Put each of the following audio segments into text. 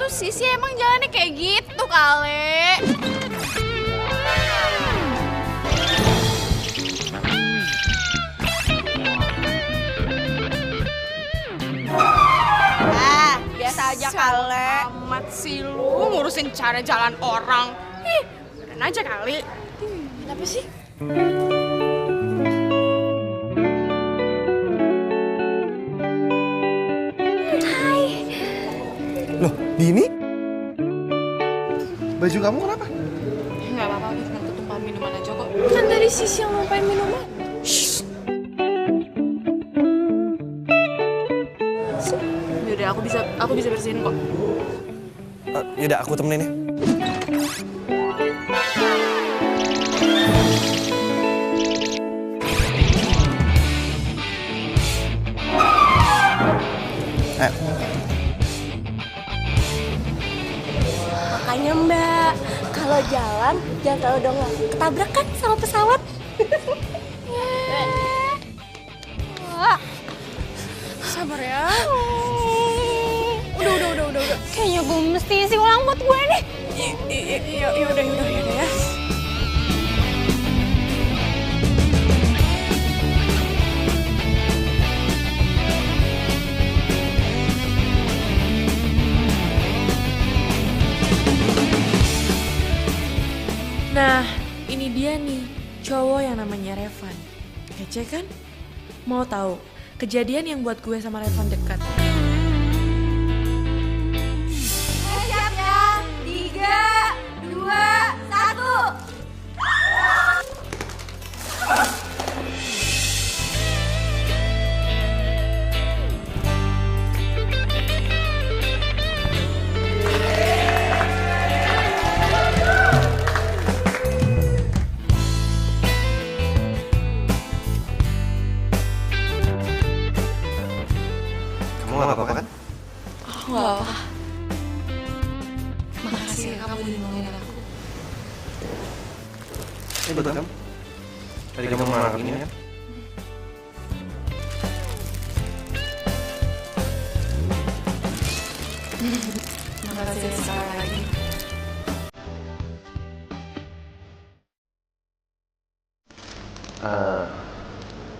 tuh Sisi emang jalannya kayak gitu kali. Biasa aja kali. Amat sih lu ngurusin cara jalan orang. Ih, keren aja kali. Kenapa sih? Loh, Dini? Baju kamu kenapa? Nggak apa-apa, aku cuma tumpah minuman aja kok. Kan tadi Sisi yang numpain minuman. Yaudah, aku bisa bersihin kok. Yaudah, aku temenin ya. Makanya Mbak, kalau jalan jangan terlalu dong ketabrak kan sama pesawat. Sabar ya. Udah. Kayaknya gue mesti isi ulang buat gue nih. Yaudah ya. Nah, ini dia nih, cowok yang namanya Revan. Kece kan? Mau tahu kejadian yang buat gue sama Revan dekat? Siap ya, 3, 2, 1. Kamu gak apa-apa kan? Wah, makasih ya kamu udah nolongin aku. Ini buat kamu. Tadi kamu marah ini kan? Makasih sekali lagi.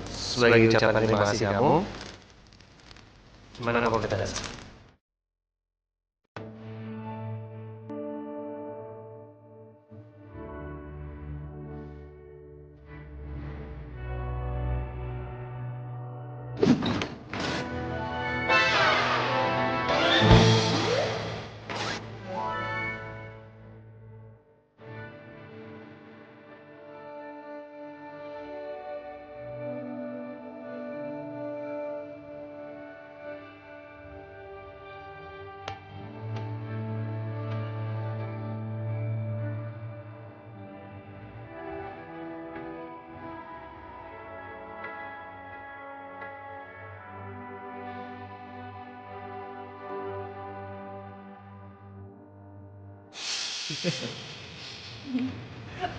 Sebagai ucapan terima kasih kamu, gimana kalau kita datang?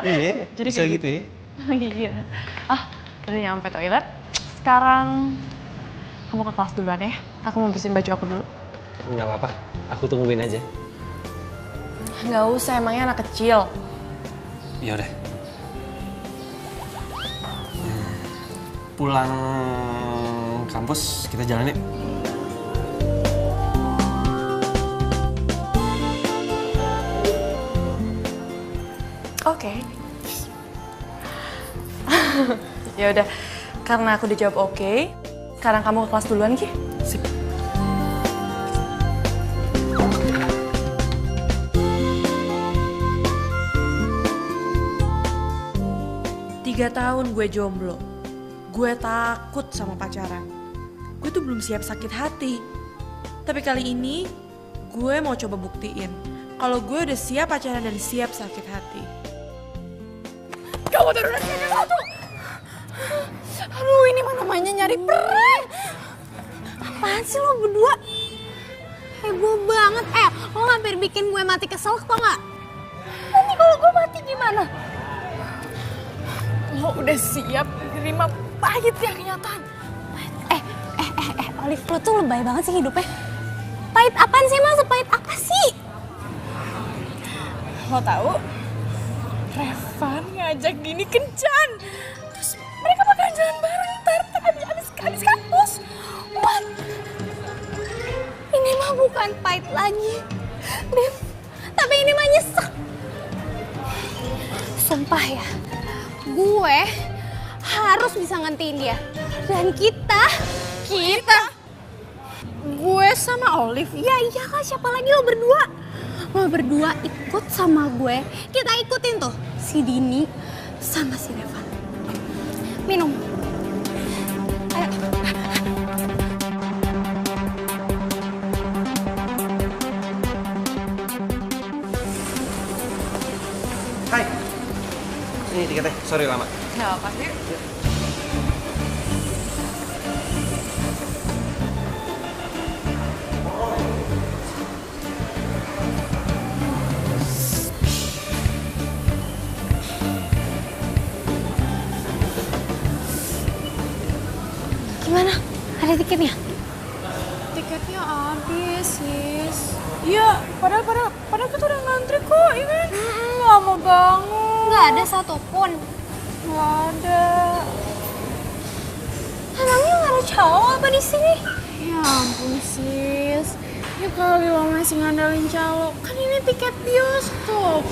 Iya, jadi bisa gitu ya? Iya. Udah nyampe toilet. Sekarang kamu ke kelas duluan ya. Aku mau bersihin baju aku dulu. Nggak apa-apa, aku tungguin aja. Nggak usah, emangnya anak kecil. Ya udah. Pulang kampus kita jalan yuk. Oke. Ya udah, karena aku udah jawab oke, sekarang kamu ke kelas duluan, Ki. Sip. Tiga tahun gue jomblo. Gue takut sama pacaran. Gue tuh belum siap sakit hati. Tapi kali ini gue mau coba buktiin kalau gue udah siap pacaran dan siap sakit hati. Kamu turun dari satu. Aduh, ini mah namanya nyari prank. Apaan sih lo berdua? Heboh banget. Lo hampir bikin gue mati kesel, tau gak? Nanti kalau gue mati gimana? Lo udah siap menerima pahitnya kenyataan. Olive, lo tuh lebay banget sih hidupnya. Pahit apaan sih, Mas? Pahit apa sih? Lo tahu? Revan ngajak Dini kencan. Terus mereka bakalan jalan bareng ntar habis kampus. What? Ini mah bukan pahit lagi, Dev. Tapi ini mah nyesek. Sumpah ya, gue harus bisa ngantiin dia. Dan kita, gue sama Olive. Ya iya kan, siapa lagi lo berdua? Lo berdua ikut sama gue. Kita ikutin tuh si Dini sama si Revan. Minum. Ayo. Hai. Ini tiketnya, sorry lama. Nggak apa sih. Gimana? Ada tiketnya? Tiketnya habis, sis. Iya, padahal kita udah ngantri kok, ya kan? Lama banget. Nggak ada satupun. Nggak ada. Emangnya nggak ada cowok apa di sini? Ya ampun, sis. Ya kali lo masih ngandalin calo. Kan ini tiket bioskop.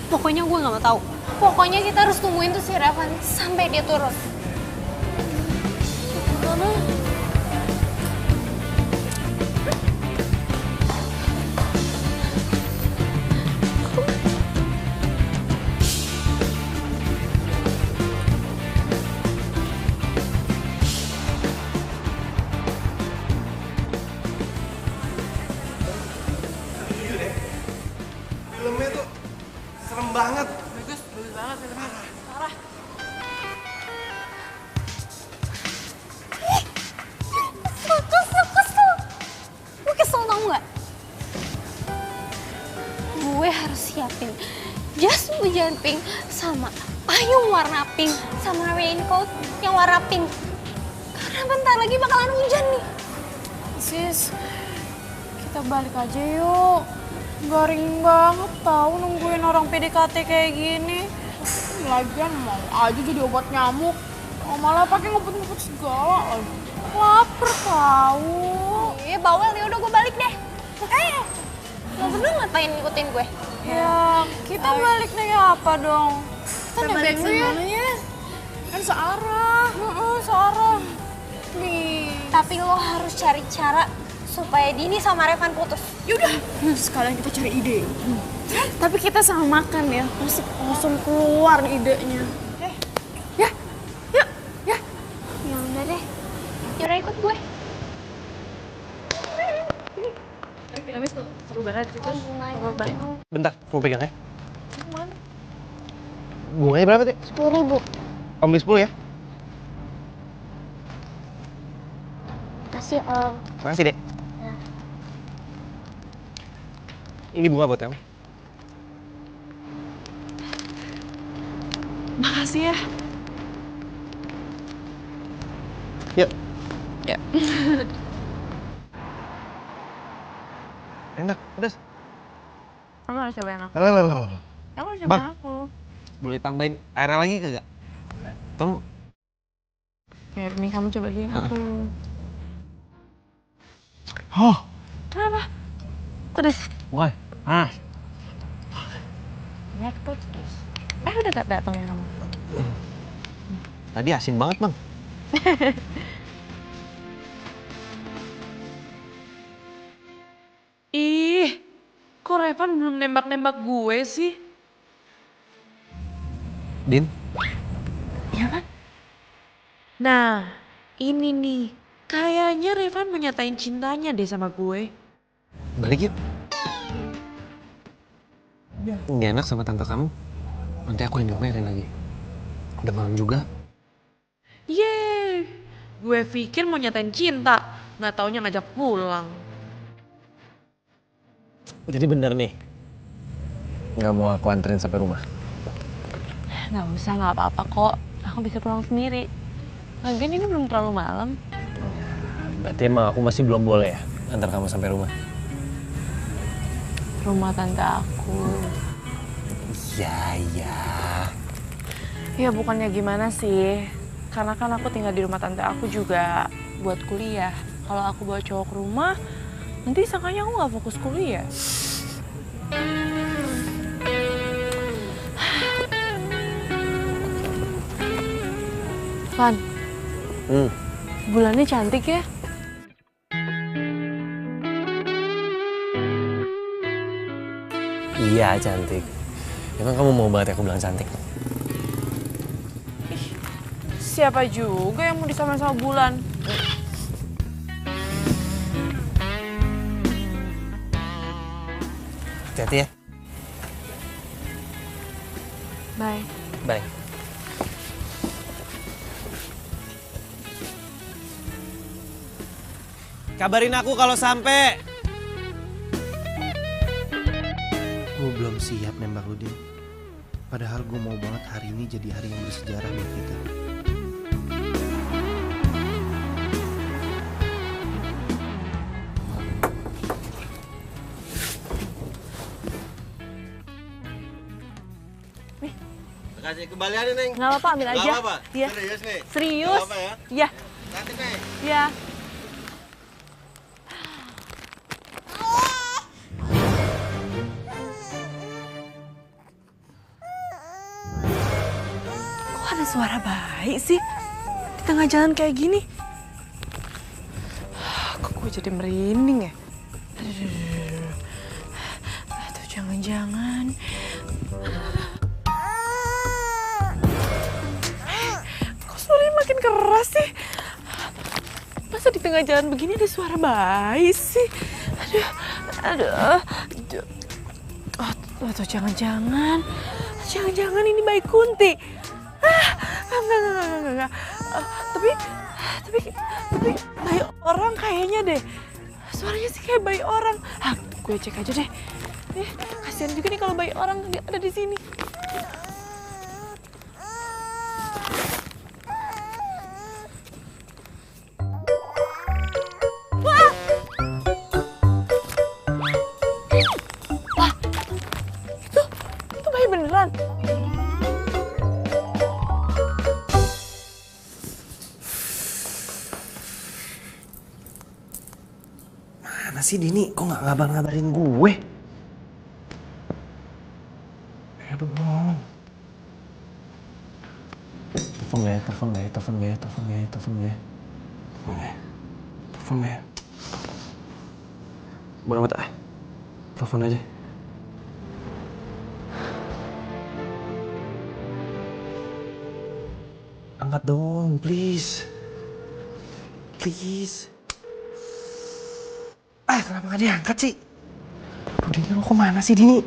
Pokoknya gue nggak mau tahu. Pokoknya kita harus tungguin tuh si Revan sampai dia turun. Filmnya tuh serem banget. Bagus banget filmnya. Parah. Kesel. Gue kesel tau nggak? Gue harus siapin jas hujan pink sama payung warna pink sama raincoat yang warna pink. Karena bentar lagi bakalan hujan nih. Sis, kita balik aja yuk. Garing banget tahu nungguin orang PDKT kayak gini. Lagian mau aja jadi obat nyamuk. Oh, malah pakai ngumpet-ngumpet segala lagi. Laper tahu. Iya bawel, ya udah gue balik deh. Lo berdua ngapain ngikutin gue? Ya, kita balik naik apa dong? Kita balik nebeng ya. Kan searah. Searah. Nih. Tapi lo harus cari cara supaya Dini sama Revan putus. Yaudah, sekalian kita cari ide. Tapi kita sama makan ya, pasti langsung keluar idenya. Ya. Ya udah deh. Yaudah ikut gue. Filmnya tuh seru banget gitu. Seru banget. Bentar, mau pegang ya. Bunganya berapa, Teh? 10.000. Om beli 10 ya? Kasih Om. Makasih, Dek. Ini bunga buat kamu. Makasih ya. Yuk. Ya. Enak, pedas. Kamu harus cobain aku. Lalalala. Kamu harus Bang. cobain aku. Boleh tambahin airnya lagi kagak? Tolong. Ya, ini kamu coba lagi aku. Oh, Kenapa? Pedes. wah. Ah. Ya, tuh. Udah gak datang ya kamu? Tadi asin banget, Bang. Ih, kok Revan belum nembak-nembak gue sih? Din, Ya kan? Nah, ini nih. Kayaknya Revan mau nyatain cintanya deh sama gue. balik yuk. Nggak enak sama tante kamu. Nanti aku yang diomelin lagi. Udah malam juga. Yeay, gue pikir mau nyatain cinta. Nggak taunya ngajak pulang. Jadi bener nih. Nggak mau aku anterin sampai rumah. Nggak usah, nggak apa-apa kok. Aku bisa pulang sendiri. Lagian ini belum terlalu malam. Berarti emang aku masih belum boleh ya antar kamu sampai rumah? rumah tante aku. Iya. Ya bukannya gimana sih, karena kan aku tinggal di rumah tante aku juga buat kuliah. Kalau aku bawa cowok ke rumah, nanti sangkanya aku nggak fokus kuliah. Van, bulannya cantik ya? Iya cantik. Emang kamu mau banget aku bilang cantik? Siapa juga yang mau disamain sama bulan? Hati-hati ya. Bye. Bye. Kabarin aku kalau sampai. Gue belum siap nembak lu, Din. Padahal gue mau banget hari ini jadi hari yang bersejarah buat kita. Kasih kembalian Neng. Nggak apa-apa, ambil aja. Nggak apa-apa. Iya. Serius nih? Serius? Nggak apa ya? Iya. Cantik Neng. Iya. Kok ada suara bayi sih di tengah jalan kayak gini? Kok gue jadi merinding ya? Aduh, jangan-jangan. Kok suaranya makin keras sih? Masa di tengah jalan begini ada suara bayi sih? Aduh. Atau jangan-jangan ini bayi Kunti. Enggak. Tapi bayi orang kayaknya deh. Suaranya sih kayak bayi orang. Gue cek aja deh. Kasihan juga nih kalau bayi orang ada di sini. Itu bayi beneran. Mana sih Dini? Kok nggak ngabarin gue? Aduh. Telepon gak ya? Bodo amat ah. Telepon aja. Angkat dong, please. Kenapa gak diangkat sih? Aduh, Dini, lo kemana sih, Dini?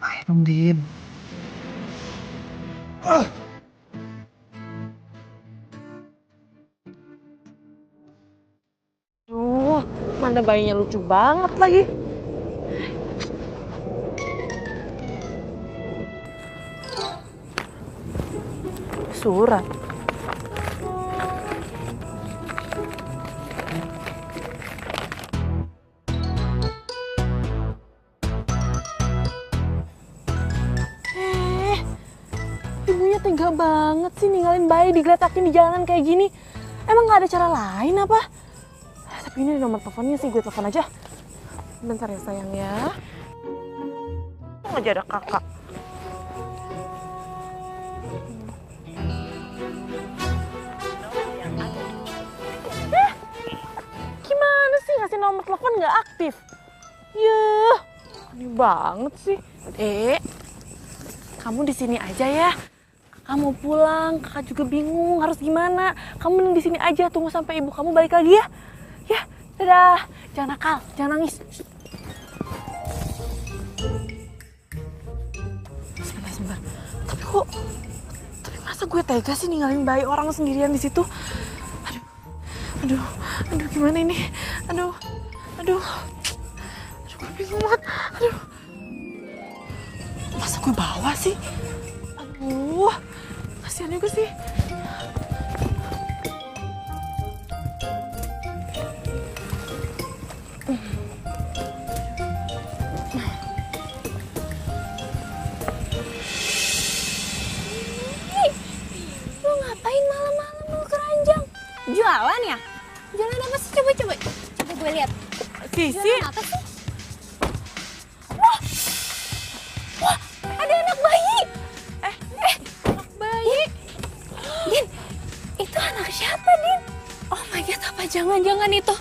Ayo dong, Din. Mana bayinya lucu banget lagi. Surat. Ibunya tega banget sih ninggalin bayi digeletakin di jalanan kayak gini. Emang gak ada cara lain apa? Tapi ini nomor teleponnya sih, gue telepon aja. Bentar ya sayang ya. Kok aja ada kakak. Gimana sih ngasih nomor telepon nggak aktif? Yuh, aneh banget sih. Kamu di sini aja ya. Kamu pulang, kakak juga bingung harus gimana. Kamu mending di sini aja, tunggu sampai ibu kamu balik lagi ya. Ya, dadah. Jangan nakal, jangan nangis. Sebentar. Tapi masa gue tega sih ninggalin bayi orang sendirian di situ? Aduh, gimana ini? Aduh, gue bingung banget. Masa gue bawa sih? Aduh, kasihan juga sih. Lu ngapain malam-malam lu keranjang? Jualan ya? Jualan apa sih? Coba gue lihat. Sisi, Jualan apa sih? Wah, ada anak bayi. Anak bayi. Din, itu anak siapa, Din? Oh my God, apa jangan-jangan itu?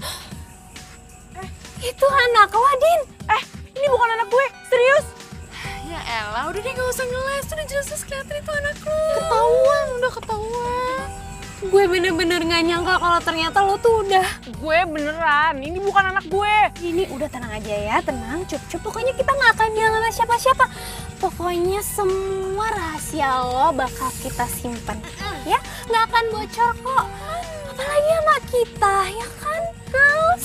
Itu anak lo, Din. ini bukan anak gue, serius. Ya elah, udah deh gak usah ngeles. Udah jelas kelihatan itu anak lu. Udah ketahuan. Gue bener-bener gak nyangka kalau ternyata lo tuh udah. Gue beneran, ini bukan anak gue. Ini udah tenang aja ya, tenang, cup. Pokoknya kita gak akan bilang sama siapa-siapa. Pokoknya semua rahasia lo bakal kita simpen, ya? Gak akan bocor kok. Apalagi sama kita, ya kan, girls?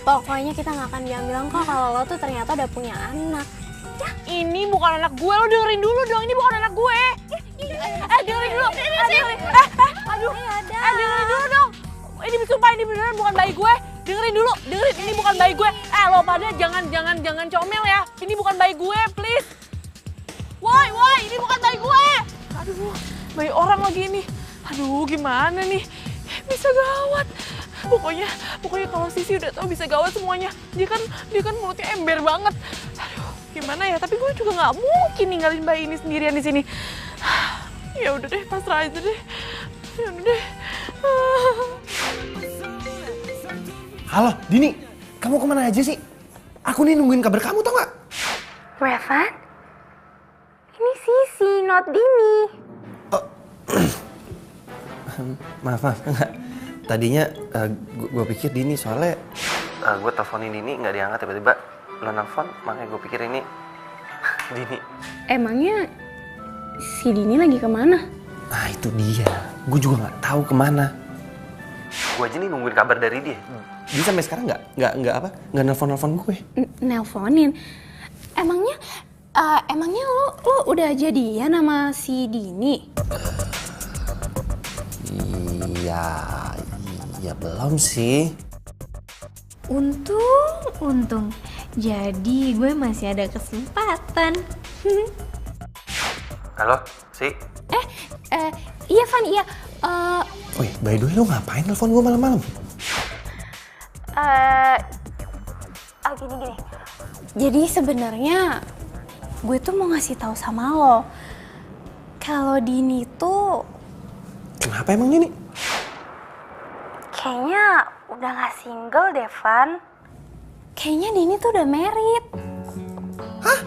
Pokoknya kita gak akan bilang kok kalau lo tuh ternyata udah punya anak. Ya? Ini bukan anak gue, lo dengerin dulu dong, ini bukan anak gue. Dengerin dulu. Dengerin dulu dong. Ini sumpah ini beneran bukan bayi gue. Dengerin, ini bukan bayi gue. Lo pada jangan comel ya. Ini bukan bayi gue, please. Woi, ini bukan bayi gue. Aduh, bayi orang lagi ini. Aduh, gimana nih? Bisa gawat. Pokoknya kalau Sisi udah tahu bisa gawat semuanya. Dia kan mulutnya ember banget. Aduh, gimana ya? Tapi gue juga nggak mungkin ninggalin bayi ini sendirian di sini. Ya udah deh, pasrah aja deh. Ya udah deh. Halo, Dini. Kamu kemana aja sih? Aku nih nungguin kabar kamu, tau gak? Revan? Ini Sisi, not Dini. Maaf, enggak. Tadinya gue pikir Dini soalnya gue teleponin Dini nggak diangkat, tiba-tiba lo nelfon, makanya gue pikir ini Dini. Emangnya si Dini lagi kemana? Nah itu dia, gue juga nggak tahu kemana. Gue aja nih nungguin kabar dari dia. Dia sampai sekarang nggak nelfon gue. Nelponin? Emangnya lo udah jadian sama si Dini? Iya belum sih. Untung. Jadi gue masih ada kesempatan. Halo, Si? Iya Van, iya. Wih, by the way lo ngapain nelfon gue malam-malam? Gini. Jadi sebenarnya gue tuh mau ngasih tahu sama lo kalau Dini tuh Kenapa emang Dini? kayaknya udah gak single deh, Van. Kayaknya Dini tuh udah married. Hah?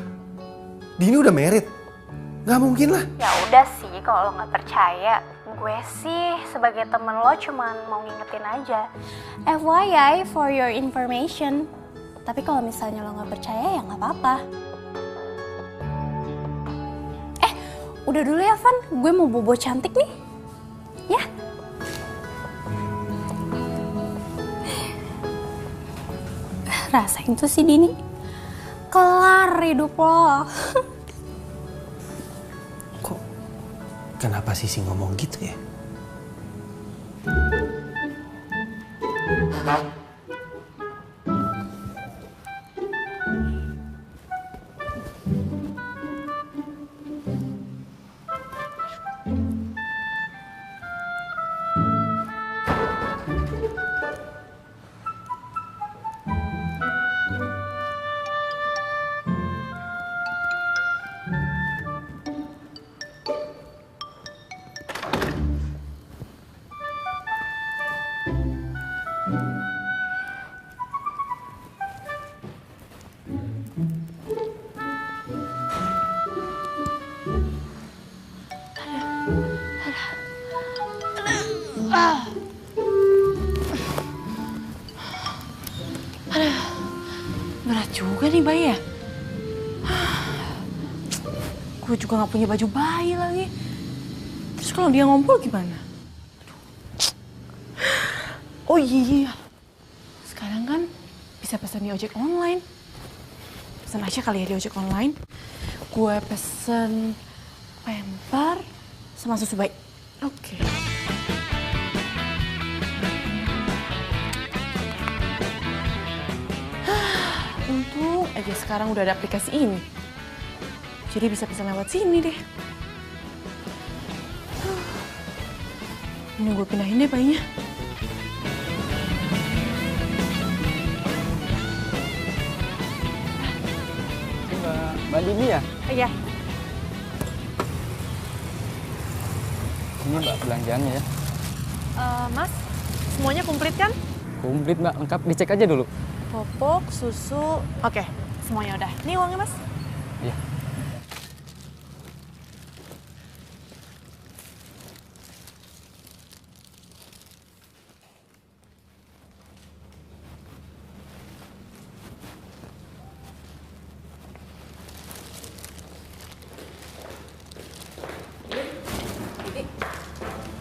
Dini udah married? Gak mungkin lah. Ya udah sih, kalau lo nggak percaya, gue sih sebagai temen lo cuman mau ngingetin aja. FYI for your information. Tapi kalau misalnya lo nggak percaya ya nggak apa-apa. Udah dulu ya Van, gue mau bobo cantik nih. Ya. Rasain tuh si Dini. Kelar hidup lo. Kenapa Sisi ngomong gitu ya? Berat juga nih bayi ya. Gue juga gak punya baju bayi lagi. Terus kalau dia ngompol gimana? Oh iya, sekarang kan bisa pesan di ojek online. Pesan aja kali ya di ojek online. Gue pesen pamper sama susu bayi. Oke. Untung aja sekarang udah ada aplikasi ini. Jadi bisa pesan lewat sini deh. Ini gue pindahin deh bayinya. Mbak Dini ya? Iya. Ini Mbak belanjaannya ya. Mas, semuanya komplit kan? Komplit Mbak, lengkap. Dicek aja dulu. Popok, susu, oke, semuanya udah. Nih uangnya Mas. Iya.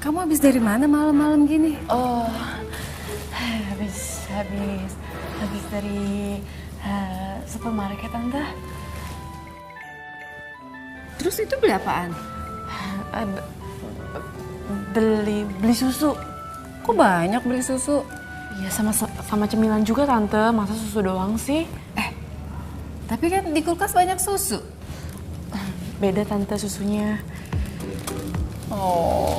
Kamu habis dari mana malam-malam gini? Oh, habis dari supermarket Tante. Terus itu beli apaan? Beli susu. Kok banyak beli susu? Iya, sama cemilan juga Tante. Masa susu doang sih? Tapi kan di kulkas banyak susu. Beda Tante susunya. Oh.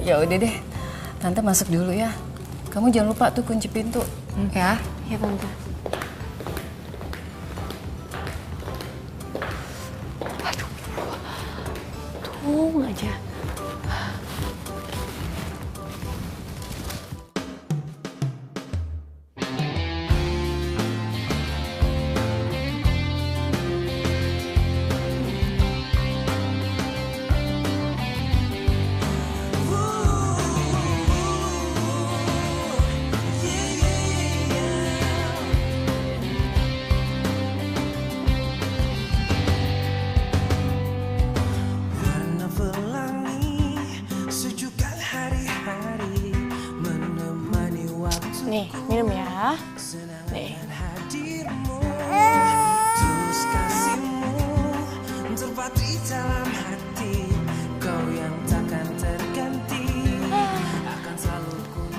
Ya udah deh, Tante masuk dulu ya. Kamu jangan lupa tuh kunci pintu, ya? Iya Tante. Aduh, tunggu aja. Nih, minum ya. Nih.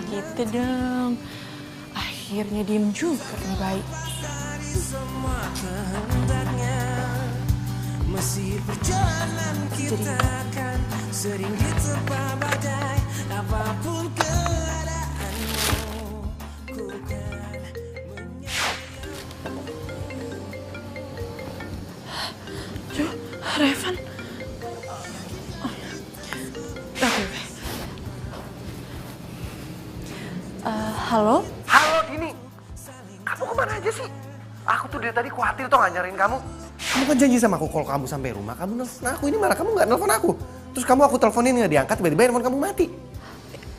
Gitu dong. Akhirnya diem juga nih bayi. Masih perjalanan kita akan sering diterpa badai apapun keadaanmu. Revan. Halo? Halo Dini, kamu kemana aja sih? Aku tuh dari tadi khawatir tuh gak nyariin kamu. Kamu kan janji sama aku kalau kamu sampai rumah, kamu nelfon aku. Ini malah kamu gak nelfon aku. Terus aku teleponin gak diangkat, tiba-tiba handphone kamu mati.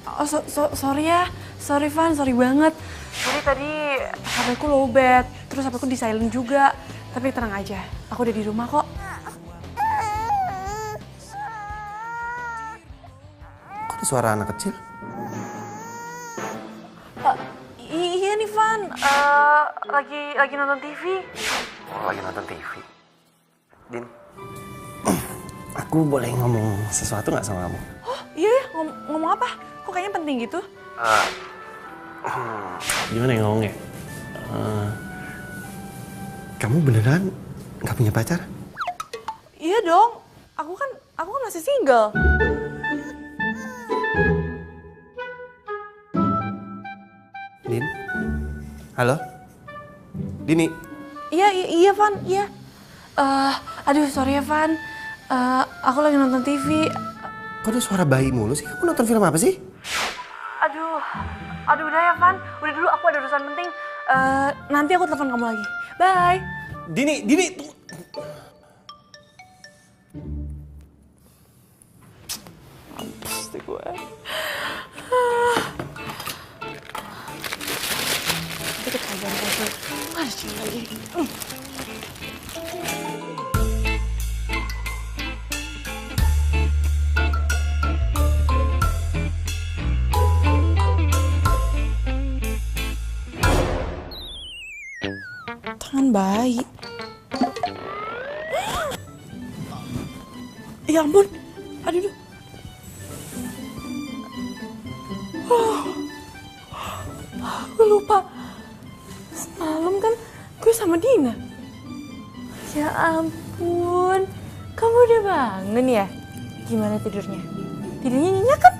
Oh, sorry ya. Sorry Van, sorry banget. Jadi tadi HP ku lowbat, terus HP ku di silent juga. Tapi tenang aja, aku udah di rumah kok. Kok ada suara anak kecil? Iya nih Van, lagi nonton TV. Oh, lagi nonton TV. Din, aku boleh ngomong sesuatu gak sama kamu? Oh iya ya, ngomong apa? Kok kayaknya penting gitu? Gimana ya ngomongnya? Kamu beneran gak punya pacar? Iya dong, aku kan masih single. Din? Halo? Dini? Iya Van, iya. Aduh sorry ya Van, aku lagi nonton TV. Kok ada suara bayi mulu sih? Kamu nonton film apa sih? Aduh udah ya Van, udah dulu aku ada urusan penting. Nanti aku telepon kamu lagi. Bye. Dini, tuh. Pasti gue. Dikit aja nih. Ada cewek lagi. Jangan-jangan bayi. Ya ampun. Aduh. Gue lupa. Semalam kan gue sama Dina. Ya ampun, kamu udah bangun ya? Gimana tidurnya? Tidurnya nyenyak kan?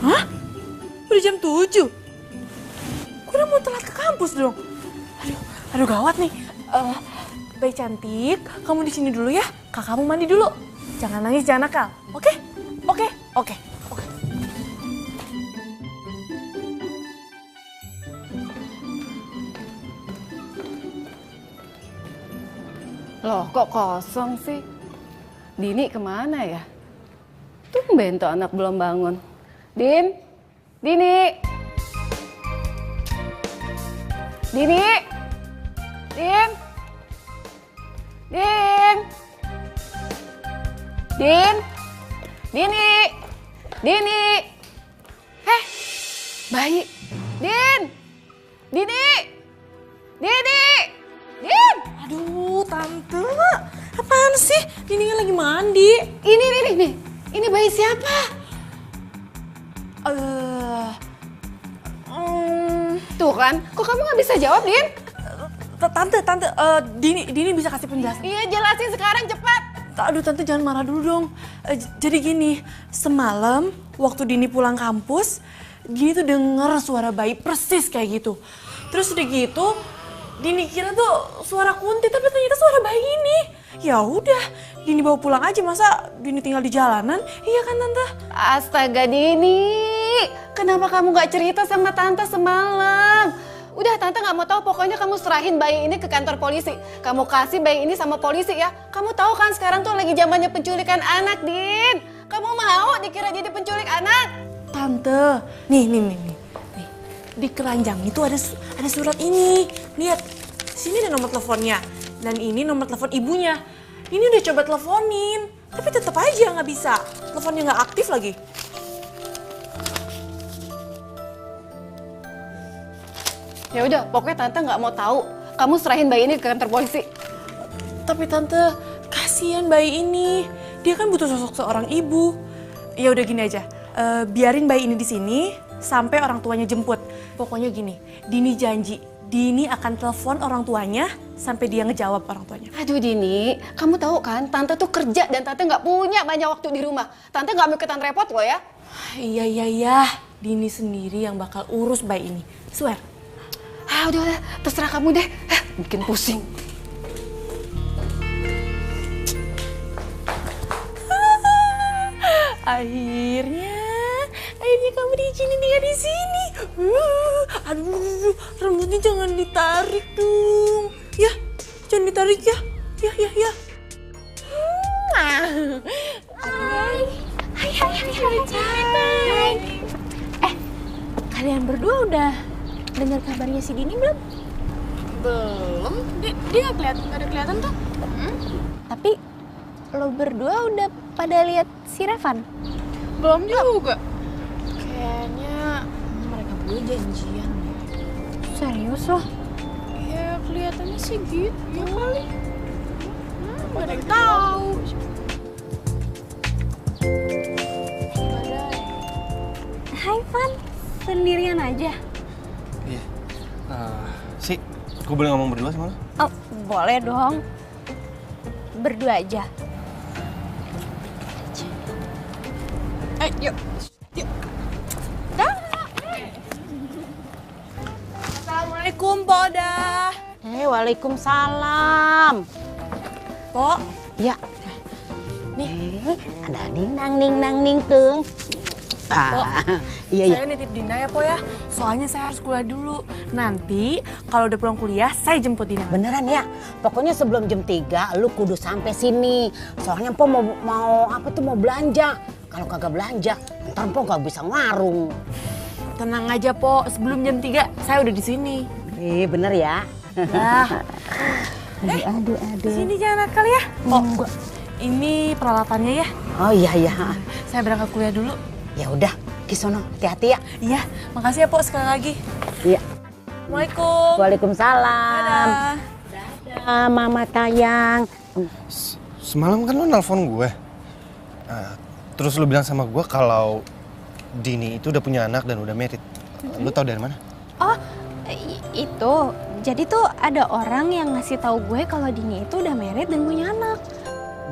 Hah? Udah jam 7? Gue udah mau telat ke kampus dong. Aduh gawat nih. Bayi cantik, kamu di sini dulu ya. Kakakmu mandi dulu. Jangan nangis, jangan nakal. Oke? Oke? Oke. Oke. Loh, kok kosong sih? Dini kemana ya? Tumben tuh anak belum bangun. Din? Dini? Dini? Din? Din? Din? Dini? Dini? Bayi? Din? Dini? Dini? Din? Aduh, Tante. Apaan sih? Dini kan lagi mandi. Ini bayi siapa? Tuh kan, kok kamu nggak bisa jawab, Din? Tante, Dini bisa kasih penjelasan. Iya, jelasin sekarang cepat. Aduh Tante jangan marah dulu dong. Jadi gini, semalam waktu Dini pulang kampus, Dini tuh denger suara bayi persis kayak gitu. Terus udah gitu, Dini kira tuh suara Kunti, tapi ternyata suara bayi ini. Ya udah, Dini bawa pulang aja, masa Dini tinggal di jalanan? Iya kan Tante? Astaga Dini, kenapa kamu gak cerita sama Tante semalam? Udah Tante gak mau tahu, pokoknya kamu serahin bayi ini ke kantor polisi. Kamu kasih bayi ini sama polisi ya. Kamu tahu kan sekarang tuh lagi zamannya penculikan anak, Din. Kamu mau dikira jadi penculik anak? Tante, nih. Di keranjang itu ada surat ini. Lihat, sini ada nomor teleponnya. Dan ini nomor telepon ibunya. Ini udah coba teleponin, tapi tetap aja nggak bisa. Teleponnya nggak aktif lagi. Ya udah, pokoknya Tante nggak mau tahu. Kamu serahin bayi ini ke kantor polisi. Tapi Tante, kasihan bayi ini. Dia kan butuh sosok seorang ibu. Ya udah gini aja, biarin bayi ini di sini sampai orang tuanya jemput. Pokoknya gini, Dini janji, Dini akan telepon orang tuanya sampai dia ngejawab orang tuanya. Aduh Dini, kamu tahu kan Tante tuh kerja dan Tante nggak punya banyak waktu di rumah. Tante nggak mau ikutan repot loh ya. Iya, Dini sendiri yang bakal urus bayi ini. Swear. Udah, terserah kamu deh. Bikin pusing. Akhirnya kamu diizinin tinggal di sini. Aduh, rambutnya jangan ditarik dong. Ya, jangan ditarik ya. Ya. Hai. Kalian berdua udah dengar kabarnya si Dini belum? Belum. Dia nggak ada kelihatan tuh. Tapi lo berdua udah pada lihat si Revan? Belum juga. Kayaknya mereka berdua janjian deh. Serius loh? Ya kelihatannya sih gitu ya kali. Gak ada yang tahu. Hai Van, sendirian aja? Iya. Sih, gue boleh ngomong berdua sama lo? Oh, boleh dong. Berdua aja. Yuk. Assalamualaikum, Poda. Waalaikumsalam. Pok. Ya. Nih, ada ning tung. Iya. Saya nitip Dina ya, Po ya. Soalnya saya harus kuliah dulu. Nanti kalau udah pulang kuliah, saya jemput Dina. Beneran ya? Pokoknya sebelum jam 3 lu kudu sampai sini. Soalnya Po mau belanja. Kalau kagak belanja, ntar Po gak bisa warung. Tenang aja, Po. Sebelum jam 3 saya udah di sini. Bener ya? Aduh. Sini jangan nakal ya. Ini peralatannya ya. Oh iya. Saya berangkat kuliah dulu. Ya udah, Kisono, hati-hati ya. Iya, makasih ya Po sekali lagi. Iya. Assalamualaikum. Waalaikumsalam. Dadah. Dadah, Mama Tayang. Semalam kan lo nelpon gue. Terus lo bilang sama gue kalau Dini itu udah punya anak dan udah married. Lo tau dari mana? Oh, itu. Jadi tuh ada orang yang ngasih tahu gue kalau Dini itu udah married dan punya anak.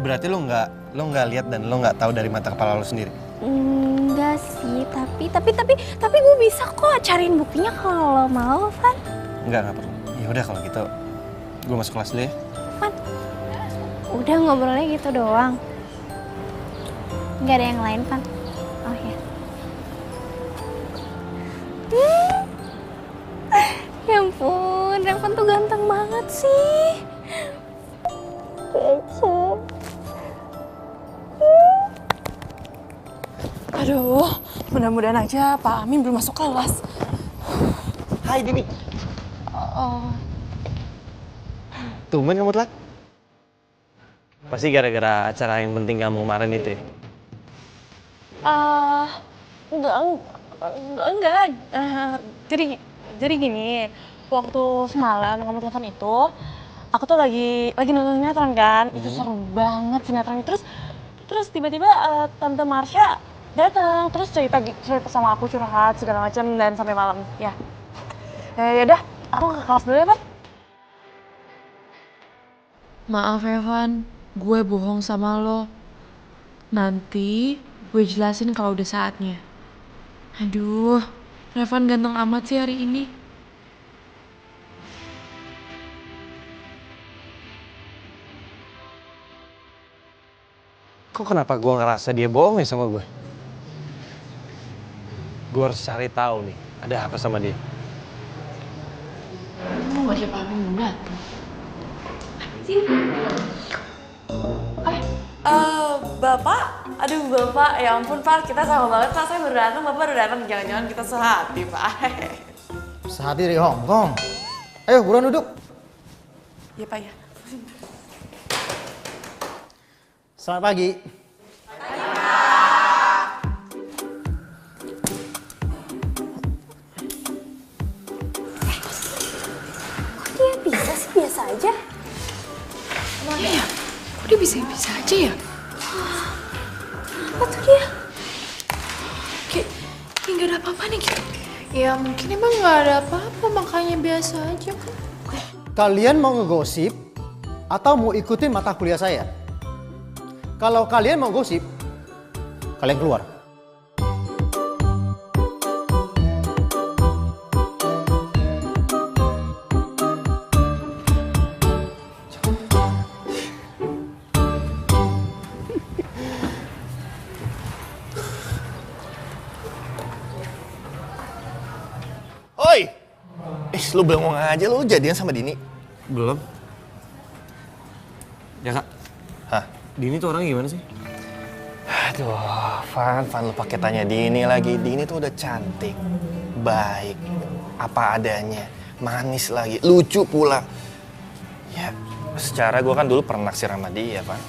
Berarti lo nggak lihat dan lo nggak tahu dari mata kepala lo sendiri? Enggak sih, tapi gue bisa kok cariin buktinya kalau lo mau, Van. Nggak perlu. Ya udah kalau gitu, gue masuk kelas dulu ya. Van, udah ngobrolnya gitu doang. Nggak ada yang lain, Van. Oh ya. Ya ampun, Revan tuh ganteng banget sih. Kece. Aduh, mudah-mudahan aja Pak Amin belum masuk kelas. Hai Dini. Tumben kamu telat? Pasti gara-gara acara yang penting kamu kemarin itu ya? Enggak. Jadi gini, waktu semalam kamu telepon itu, aku tuh lagi nonton sinetron kan, itu seru banget sinetronnya. Terus tiba-tiba Tante Marsha datang, terus cerita sama aku, curhat segala macam dan sampai malam. Ya udah, aku ke kelas dulu ya, Pak. Maaf Evan, gue bohong sama lo. Nanti gue jelasin kalau udah saatnya. Aduh, Revan ganteng amat sih hari ini. Kok kenapa gue ngerasa dia bohong ya sama gue? Gue harus cari tahu nih, ada apa sama dia. Mau gak siapa Amin belum datang? Bapak? Aduh Bapak, ya ampun Pak, kita sama banget Pak, saya baru datang, Bapak baru datang, jangan-jangan kita sehati Pak. Sehati dari Hongkong. Ayo buruan duduk. Iya Pak ya. Selamat pagi. Kok dia bisa sih biasa aja? Iya, kok dia bisa-bisa aja ya? Apa tuh dia? Kayak nggak ada apa-apa nih gitu. Ya mungkin emang nggak ada apa-apa, makanya biasa aja kan. Kalian mau ngegosip atau mau ikutin mata kuliah saya? Kalau kalian mau gosip, kalian keluar. Oi! Lu bengong aja, lu jadian sama Dini? Belum. Ya Kak? Hah? Dini tuh orangnya gimana sih? Aduh, Van lu pakai tanya Dini lagi. Dini tuh udah cantik, baik, apa adanya, manis lagi, lucu pula. Ya, secara gue kan dulu pernah naksir sama dia, Van.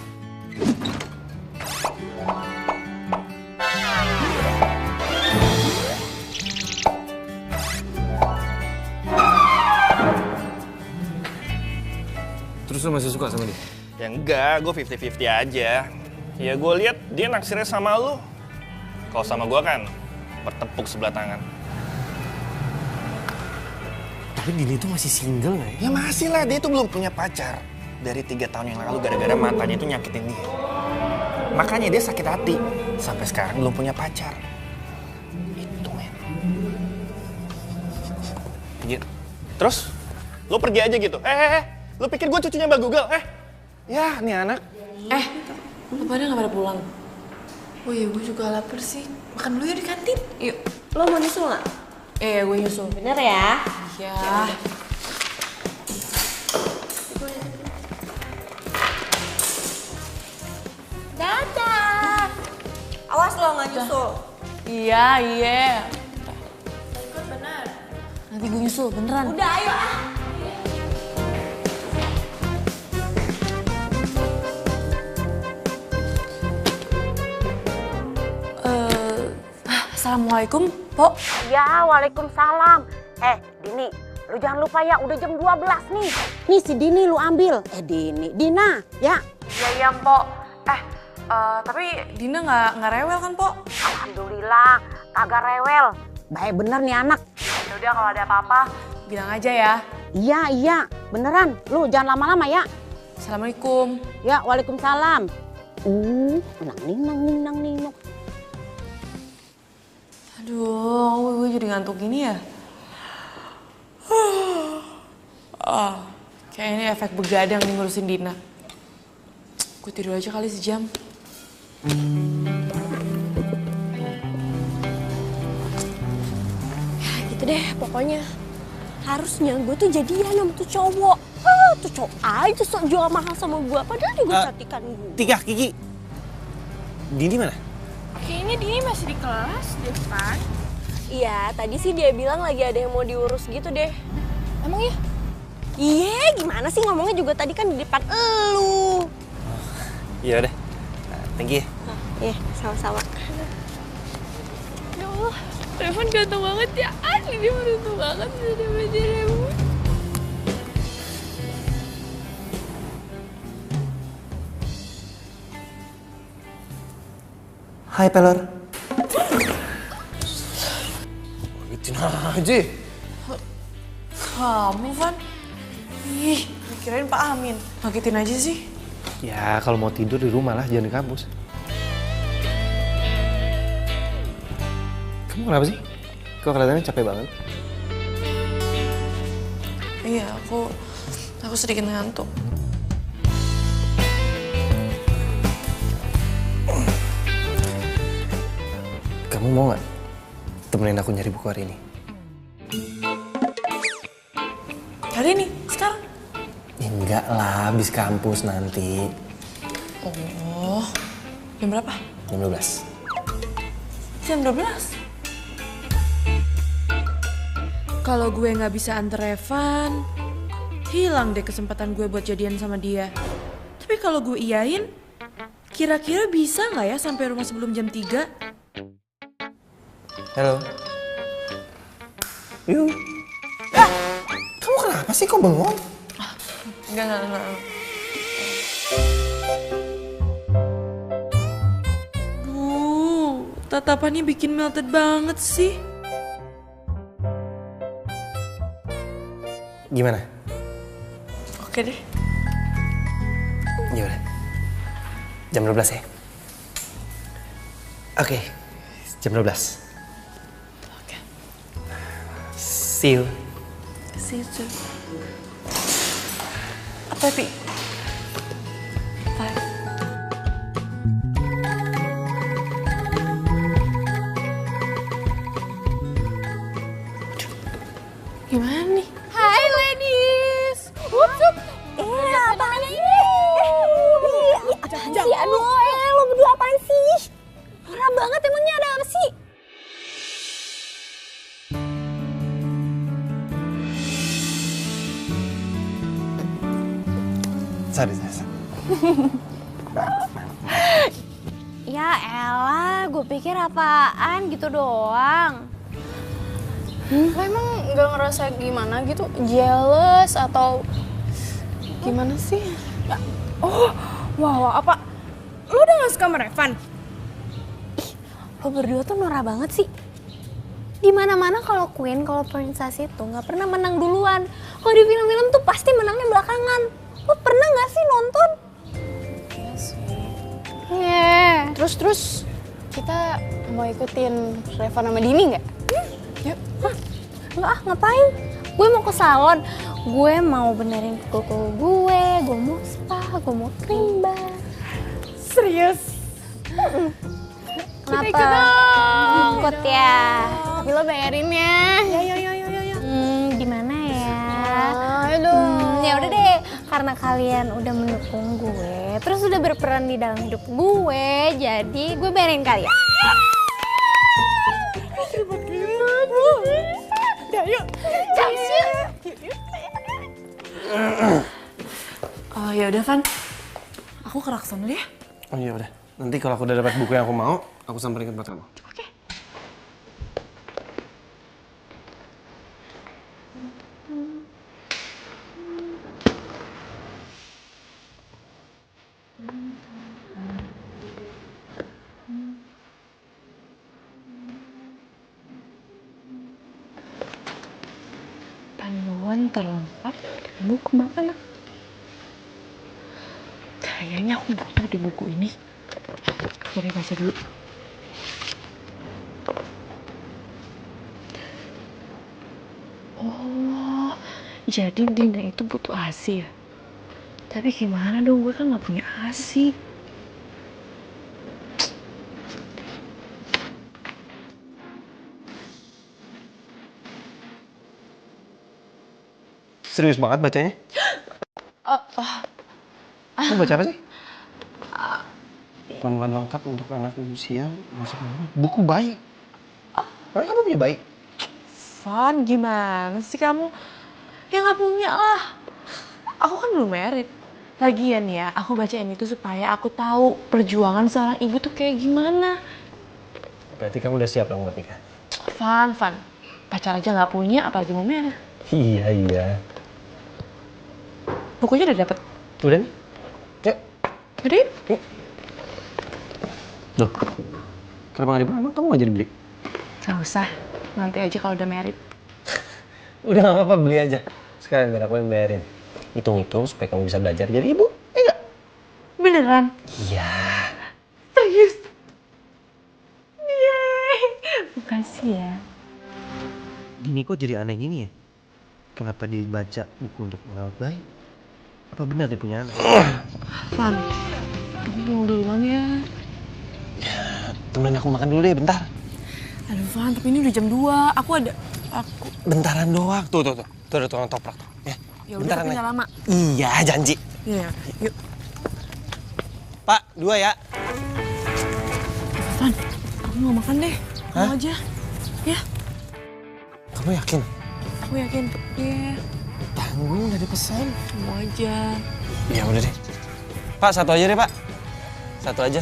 Terus lo masih suka sama dia? Ya enggak, gue 50-50 aja. Ya gue lihat dia naksirnya sama lu. Kalau sama gue kan bertepuk sebelah tangan. Tapi Dini tuh masih single gak ya? Ya masih lah, dia tuh belum punya pacar. Dari 3 tahun yang lalu gara-gara mantannya itu nyakitin dia. Makanya dia sakit hati. Sampai sekarang belum punya pacar. Itu men. Ya. Terus? Lo pergi aja gitu? Lo pikir gue cucunya Mbak Google? Ya, nih anak. Lo pada gak pada pulang? Oh iya, gue juga lapar sih. Makan dulu ya di kantin. Yuk. Lo mau nyusul nggak? Gue nyusul. Bener ya? Iya. Dadah. Awas lo nggak nyusul. Iya. Ikut bener. Nanti gue nyusul, beneran. Udah ayo ah. Assalamualaikum, Po. Ya, waalaikumsalam. Dini, lu jangan lupa ya, udah jam 12 nih. Nih si Dini lu ambil. Dina, ya. Iya, Po. Tapi Dina nggak rewel kan, Po? Alhamdulillah, kagak rewel. Baik bener nih anak. Ya udah kalau ada apa-apa, bilang aja ya. Iya, beneran. Lu jangan lama-lama ya. Assalamualaikum. Ya, waalaikumsalam. Nang ning. Aduh, gue jadi ngantuk gini ya. Kayak ini efek begadang nih ngurusin Dina. Gue tidur aja kali sejam. Ya gitu deh pokoknya. Harusnya gue tuh jadian sama tuh cowok. Tuh cowok aja sok jual mahal sama gue. Padahal juga cantikan gue. Tiga, Kiki. Dini mana? Kayaknya Dini masih di kelas deh, Pan. Iya, tadi sih dia bilang lagi ada yang mau diurus gitu deh. Emang ya? Iya, gimana sih ngomongnya juga tadi kan di depan elu. Iya udah. Thank you. Iya, sama-sama. Ya Allah, Revan ganteng banget ya. Asli dia beruntung banget bisa dapat Revan. Hai, Pelor. Gituin aja. Kamu, Van? Ih, kirain Pak Amin. Ngagetin aja sih. Ya, kalau mau tidur di rumah lah, jangan di kampus. Kamu kenapa sih? Kok kelihatannya capek banget? Iya, aku sedikit ngantuk. Kamu mau nggak temenin aku nyari buku hari ini? Hari ini? Sekarang? Enggak lah, habis kampus nanti. Oh, jam berapa? Jam 12. Jam 12? Kalau gue nggak bisa anter Revan, hilang deh kesempatan gue buat jadian sama dia. Tapi kalau gue iyain, kira-kira bisa nggak ya sampai rumah sebelum jam 3? Halo. Yuk. Kamu kenapa sih kok bengong? Enggak. Tatapannya bikin melted banget sih. Gimana? Oke deh. Yaudah. Jam 12 ya? Oke. Jam 12. Oke. See you. See you too. Apa, Pi? Bye. Gimana nih? Hai ladies. What's up? Apaan sih? Apaan sih? Aduh, lo berdua apaan sih? Parah banget emangnya ada apa sih? Sorry. Ya elah, gue pikir apaan gitu doang. Lo emang nggak ngerasa gimana gitu? Jealous atau gimana sih? Oh, wow, apa? Lo udah gak suka sama Revan? Lo berdua tuh norak banget sih. Dimana-mana kalau Queen, kalau Princess itu nggak pernah menang duluan. Kalau di film-film tuh pasti menangnya belakangan. Lo pernah nggak sih nonton? Iya sih. Yeah. Terus kita mau ikutin Revan sama Dini nggak? Yuk. Nggak ngapain? Gue mau ke salon. Gue mau benerin kuku gue mau spa, gue mau cream bar. Serius? Kenapa? Ikut ya. Tapi lo bayarinnya. Ya. Di mana ya? Aduh. Ya udah deh, karena kalian udah mendukung gue, terus udah berperan di dalam hidup gue, jadi gue bayarin kalian. Udah yuk. Oh ya udah Van, aku ke Rakson dulu ya. Oh iya udah. Nanti kalau aku udah dapat buku yang aku mau, aku samperin ke tempat kamu. Oke. terlengkap buku makanan. Kayaknya aku butuh di buku ini. Mari baca dulu. Oh, jadi Dina itu butuh ASI ya? Tapi gimana dong, gue kan gak punya ASI. Serius banget bacanya? Kamu baca apa sih? Panduan lengkap untuk anak usia masuk buku bayi. Emang kamu punya bayi? Van, gimana sih kamu? Ya nggak punya lah. Aku kan belum married. Lagian ya, aku bacain itu supaya aku tahu perjuangan seorang ibu tuh kayak gimana. Berarti kamu udah siap dong buat nikah? Van, pacar aja nggak punya, apalagi mau married. Iya. Bukunya udah dapet? Udah nih. Yuk. Udah yuk. Loh, kenapa nggak dibawa? Emang kamu nggak jadi beli? Gak usah, nanti aja kalau udah married. Udah nggak apa-apa, beli aja. Sekarang biar aku yang bayarin. Hitung-hitung supaya kamu bisa belajar jadi ibu, ya nggak? Beneran? Iya. Serius? Yeay, makasih ya. Dini kok jadi aneh gini ya? Kenapa dibaca buku untuk merawat bayi? Apa benar dia punya anak? Van, aku pulang duluan ya. Temenin aku makan dulu deh, bentar. Aduh Van, tapi ini udah jam 2. Aku Bentaran doang. Tuh ada tukang toprak tuh. Ya udah, tapi nggak lama. Iya, janji. Iya, yuk. Pak, 2 ya. Van, aku mau makan deh. Mau aja. Ya. Kamu yakin? Aku yakin. Iya. Tanggung, udah dipesan. Mau aja. Ya udah deh. Pak, 1 aja deh, Pak. 1 aja.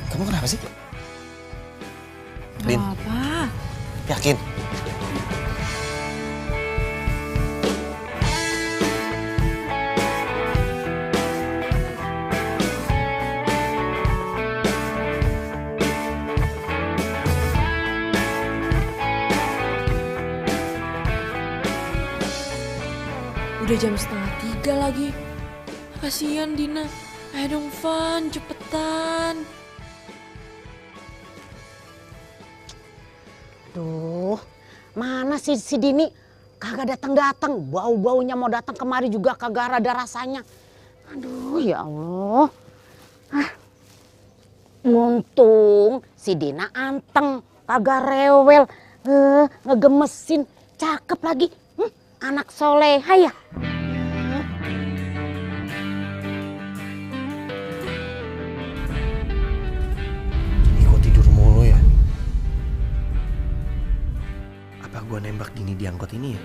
Kamu kenapa sih? Gak apa. Yakin? Udah jam 2:30 lagi. Kasian Dina. Ayo dong Van, cepetan. Duh, mana sih si Dini? Kagak datang-datang, bau-baunya mau datang kemari juga kagak ada rasanya. Aduh, ya Allah. Untung si Dina anteng, kagak rewel, ngegemesin, cakep lagi. Anak soleha ya. Gue nembak Dini di angkot ini ya,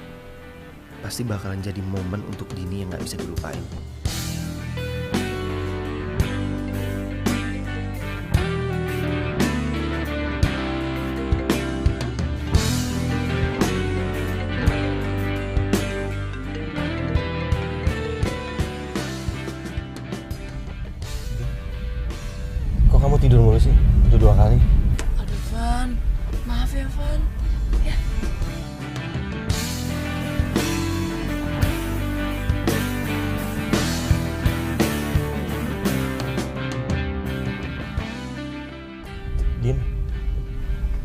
pasti bakalan jadi momen untuk Dini yang gak bisa dilupain. Kok kamu tidur mulu sih? Udah 2 kali. Aduh Van, maaf ya Van. Din.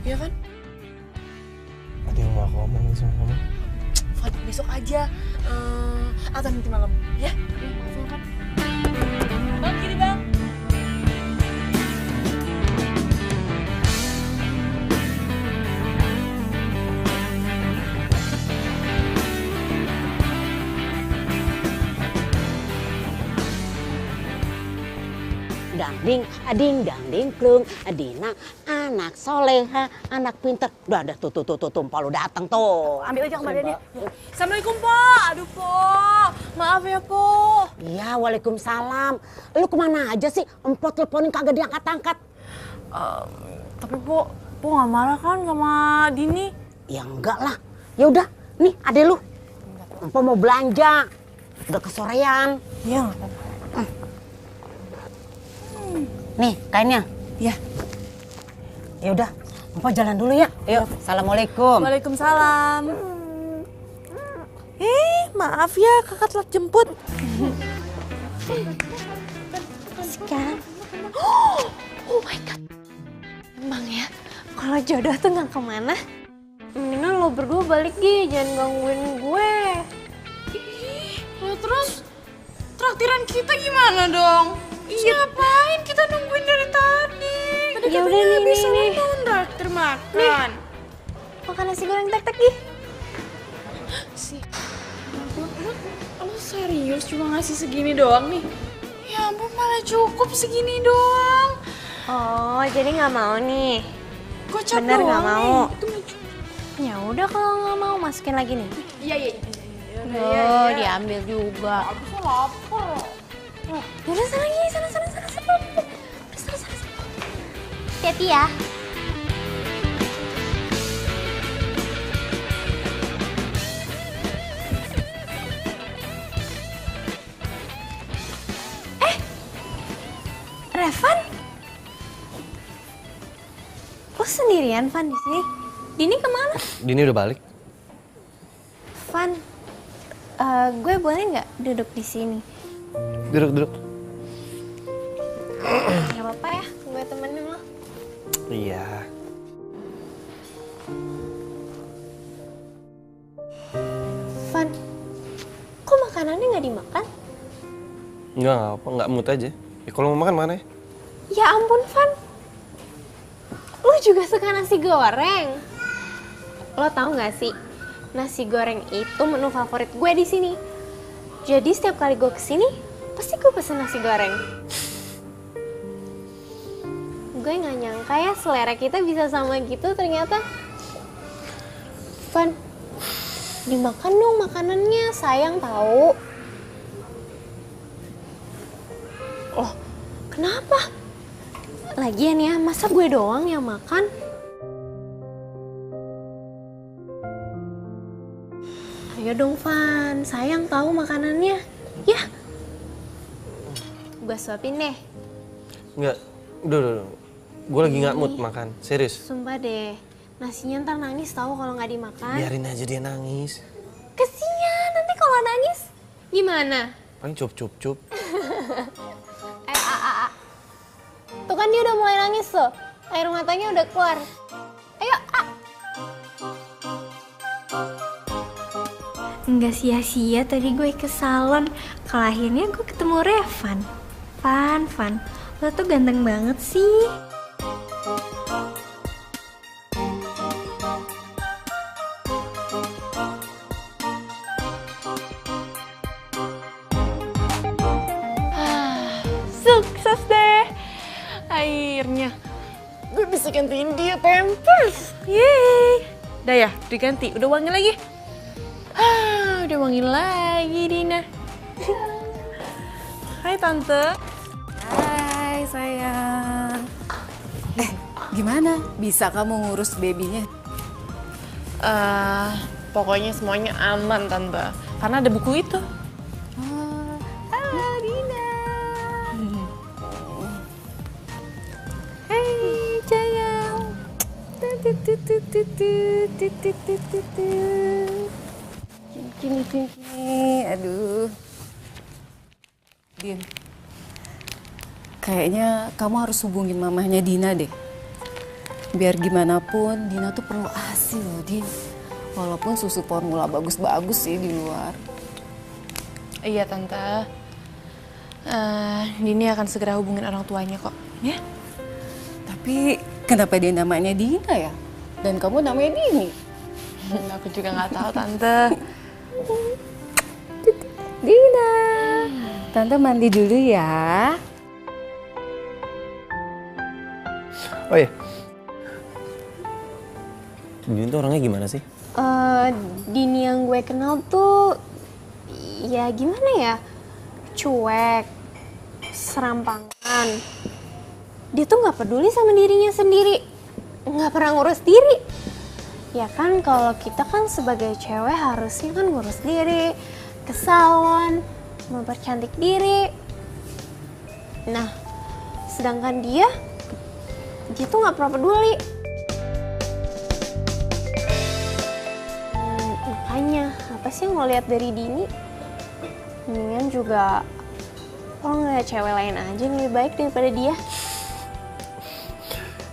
Iya Van? Ada yang mau aku omongin sama kamu? Van, besok aja. Atau nanti malam. Ya? Maaf ya Van. Bang, gini bang. Dangding, ading, dangding, klung, Dina, anak soleha, anak pinter. Udah, tuh, Palu datang tuh. Ambil aja kembaliannya. Assalamualaikum, Po. Aduh, Po. Maaf ya, Po. Iya, waalaikumsalam. Lu kemana aja sih? Empot teleponin kagak diangkat-angkat. Tapi, Po nggak marah kan sama Dini? Ya enggak lah. Ya udah, nih adek lu. Empok mau belanja. Udah kesorean. Iya, nggak apa-apa. Nih kainnya. Iya. Ya udah, Mpok jalan dulu ya. Yuk, assalamualaikum. Waalaikumsalam. Maaf ya kakak telat jemput. Sekarang. Oh my god. Emang ya, kalau jodoh tuh nggak kemana. Mendingan lo berdua balik Gi, jangan gangguin gue. Nah, terus traktiran kita gimana dong? Ngapain kita nungguin dari tadi? Tadi Ya katanya udah, habis nih. traktir makan. Makan nasi goreng tek-tek Gi. Lo serius cuma ngasih segini doang nih? Ya ampun, malah cukup segini doang. Oh, jadi nggak mau nih? Kocak Bener doang nggak mau? nih. Itu nggak cukup. Ya udah kalau nggak mau masukin lagi nih. Iya. Oh, diambil juga. Abisnya lapar. Yaudah sana Gi, sana. Hati-hati ya. Revan? Lo sendirian, Van, di sini? Dini kemana? Dini udah balik. Van, gue boleh nggak duduk di sini? Duduk. Gak apa-apa ya, gue temenin lo. Iya. Van, kok makanannya nggak dimakan? Enggak apa, nggak mood aja. Ya kalau mau makan mana ya? Ya ampun, Van. Lo juga suka nasi goreng. Lo tahu nggak sih, nasi goreng itu menu favorit gue di sini. Jadi setiap kali gue kesini, pasti gue pesen nasi goreng. Gue nggak nyangka ya selera kita bisa sama gitu ternyata. Van, dimakan dong makanannya, sayang tahu. Oh, kenapa? Lagian ya, masa gue doang yang makan? Ayo dong, Van. Sayang tahu makanannya. Ya. Gue suapin deh. Enggak. Udah. Gue lagi nggak mood makan. Serius. Sumpah deh. Nasinya ntar nangis tahu kalau nggak dimakan. Biarin aja dia nangis. Kesian, nanti kalau nangis gimana? Paling cup. Tuh kan dia udah mulai nangis tuh. Air matanya udah keluar. Ayo, Nggak sia-sia tadi gue ke salon. Kalau akhirnya gue ketemu Revan. Van, lo tuh ganteng banget sih. Sukses deh. Akhirnya gue bisa gantiin dia Pampers. Yeay. Udah ya, diganti. Udah wangi lagi. Udah wangi lagi Dina. Hai Tante. Hai sayang. Gimana? Bisa kamu ngurus babynya? Pokoknya semuanya aman Tante. Karena ada buku itu. Halo Dina. Hai sayang. Gini. Aduh. Din. Kayaknya kamu harus hubungin mamahnya Dina deh. Biar gimana pun Dina tuh perlu ASI loh, Din. Walaupun susu formula bagus-bagus sih di luar. Iya Tante. Dini akan segera hubungin orang tuanya kok, ya? Tapi kenapa dia namanya Dina ya? Dan kamu namanya Dini? Aku juga nggak tahu Tante. Dina, Tante mandi dulu ya. Oh iya. Dini tuh orangnya gimana sih? Dini yang gue kenal tuh, ya gimana ya? Cuek, serampangan. Dia tuh nggak peduli sama dirinya sendiri, nggak pernah ngurus diri. Ya kan kalau kita kan sebagai cewek harusnya kan ngurus diri, ke salon, mempercantik diri. Nah, sedangkan dia tuh nggak pernah peduli. apa sih ngeliat dari Dini? Mendingan juga lo ngeliat cewek lain aja yang lebih baik daripada dia.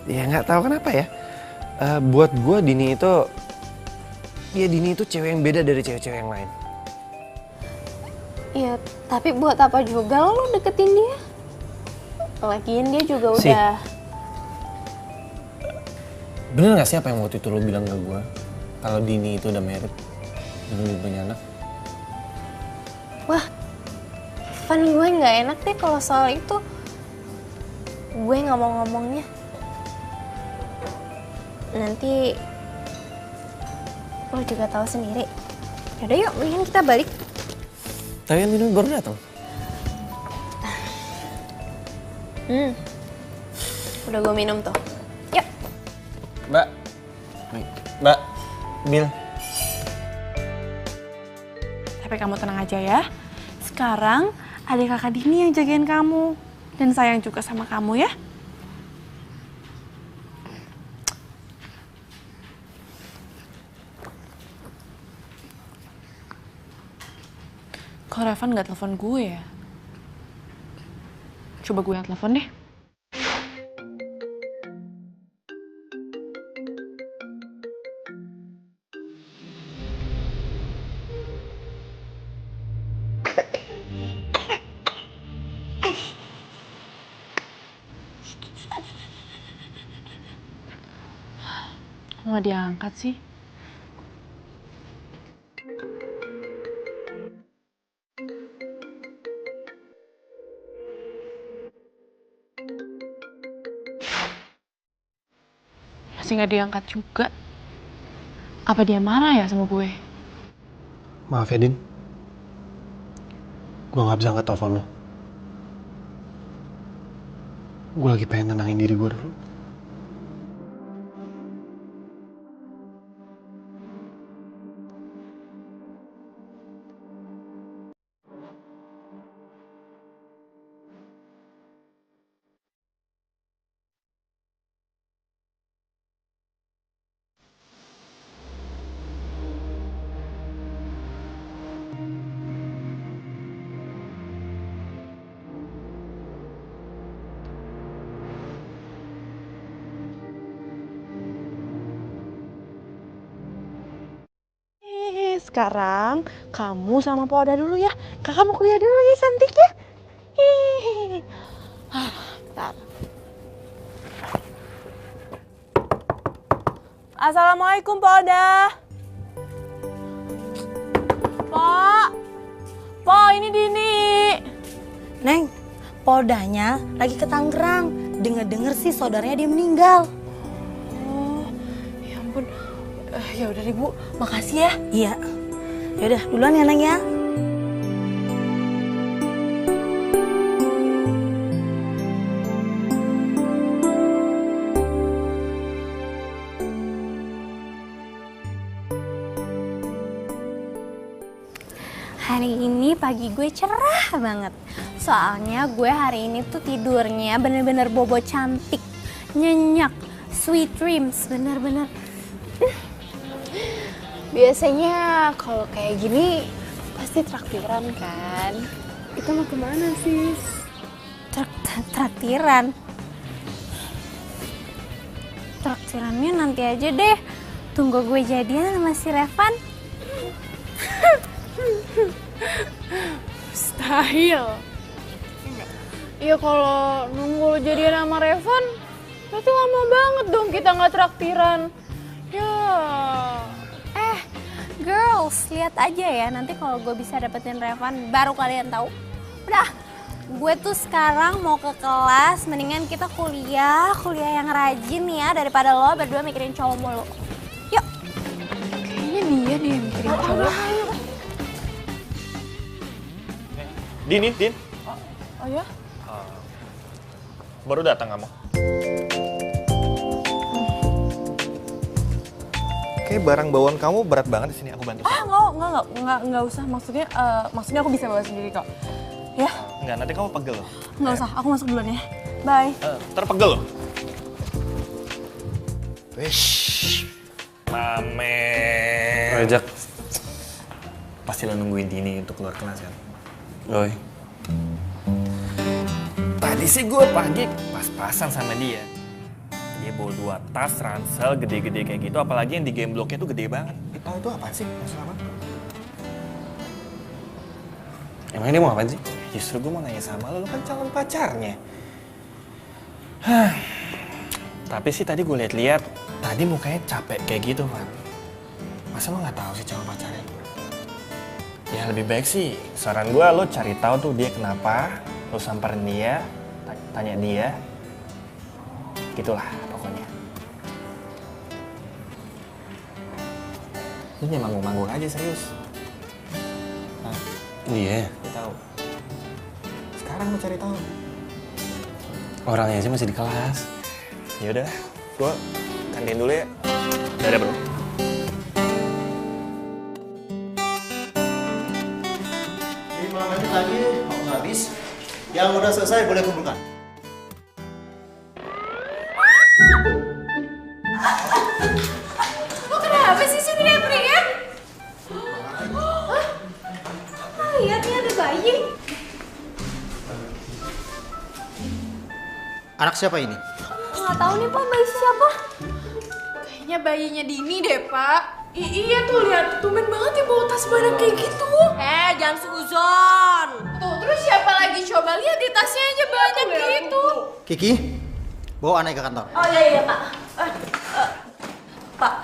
Ya nggak tahu kenapa ya. Buat gue Dini itu cewek yang beda dari cewek-cewek yang lain. Ya, tapi buat apa juga lo deketin dia? Lagian dia juga udah... Bener gak sih apa yang waktu itu lo bilang ke gue? Kalau Dini itu udah married dan udah punya anak? Wah, Van, gue gak enak deh kalau soal itu. Gue gak mau ngomongnya. Nanti lo juga tahu sendiri. Yaudah yuk, mendingan kita balik. Tapi kan minum baru datang. Udah gue minum tuh. Yuk. Mbak, Bil. Tapi kamu tenang aja ya. Sekarang adik kakak Dini yang jagain kamu. Dan sayang juga sama kamu ya. Kok Revan gak telepon gue ya? Coba gue yang telepon deh. Nggak diangkat sih. Masih nggak diangkat juga. Apa dia marah ya sama gue? Maaf ya, Din. Gue nggak bisa angkat telepon lo. Gue lagi pengen tenangin diri gue dulu. Sekarang kamu sama Pak Oda dulu ya. Kakak mau kuliah dulu ya, cantik ya. Bentar. Assalamualaikum Pak Oda. Pak, ini Dini. Neng, Poldanya lagi ke Tangerang. Dengar-dengar sih saudaranya dia meninggal. Oh, ya ampun. Ya udah Ibu, makasih ya. Iya. Ya udah, duluan ya Neng ya. Hari ini pagi gue cerah banget. Soalnya gue hari ini tuh tidurnya bener-bener bobo cantik, nyenyak, sweet dreams, bener-bener. Biasanya kalau kayak gini pasti traktiran kan? Kita mau kemana sis? Traktiran? Traktirannya nanti aja deh. Tunggu gue jadian sama si Revan. Mustahil. Iya kalau nunggu lo jadian sama Revan, berarti lama banget dong kita nggak traktiran. Ya. Girls, lihat aja ya nanti kalau gue bisa dapetin Revan baru kalian tahu. Udah, gue tuh sekarang mau ke kelas, mendingan kita kuliah yang rajin ya daripada lo berdua mikirin cowok mulu. Yuk. Kayaknya dia yang mikirin cowok. Din. Oh ya? Baru datang kamu? Kayak barang bawaan kamu berat banget di sini, aku bantu. Nggak usah. Maksudnya aku bisa bawa sendiri kok. Ya? Enggak, nanti kamu pegel loh. Nggak usah, aku masuk duluan ya. Bye. Ntar pegel loh. Wish, Mame. Ajak. pasti lo nungguin Dini untuk keluar kelas kan? Oi. Tadi sih gue pagi pas-pasan sama dia. Dia bawa 2 tas ransel gede-gede kayak gitu, apalagi yang di game blocknya tuh gede banget. Tahu itu apaan sih? Masalah apa? Emangnya dia mau apaan sih? Justru gue mau nanya sama lo kan calon pacarnya. Tapi sih tadi gue lihat-lihat, tadi mukanya capek kayak gitu, Van. Masa lo nggak tahu sih calon pacarnya? Ya lebih baik sih, saran gue lo cari tahu tuh dia kenapa, lo samperin dia, tanya dia, gitulah pokoknya. Lo jangan manggung-manggung aja serius. Nah, Iya. dia tahu. Sekarang lo cari tahu. Orangnya aja masih di kelas. Ya udah, gue kantin dulu ya. Dadah bro. 5 menit lagi waktu habis. Yang udah selesai boleh kumpulkan. Lo kenapa sih sini teriak? Hah? Lihat nih ada bayi. Anak siapa ini? Nggak tahu nih Pak, bayi siapa? Kayaknya bayinya Dini deh, Pak. Iya tuh, lihat. Tumben banget ya bawa tas banyak kayak gitu. Jangan seuzon. Tuh, terus siapa lagi? Coba lihat di tasnya aja banyak gitu. Kiki, bawa anaknya ke kantor. Oh iya Pak. Pak,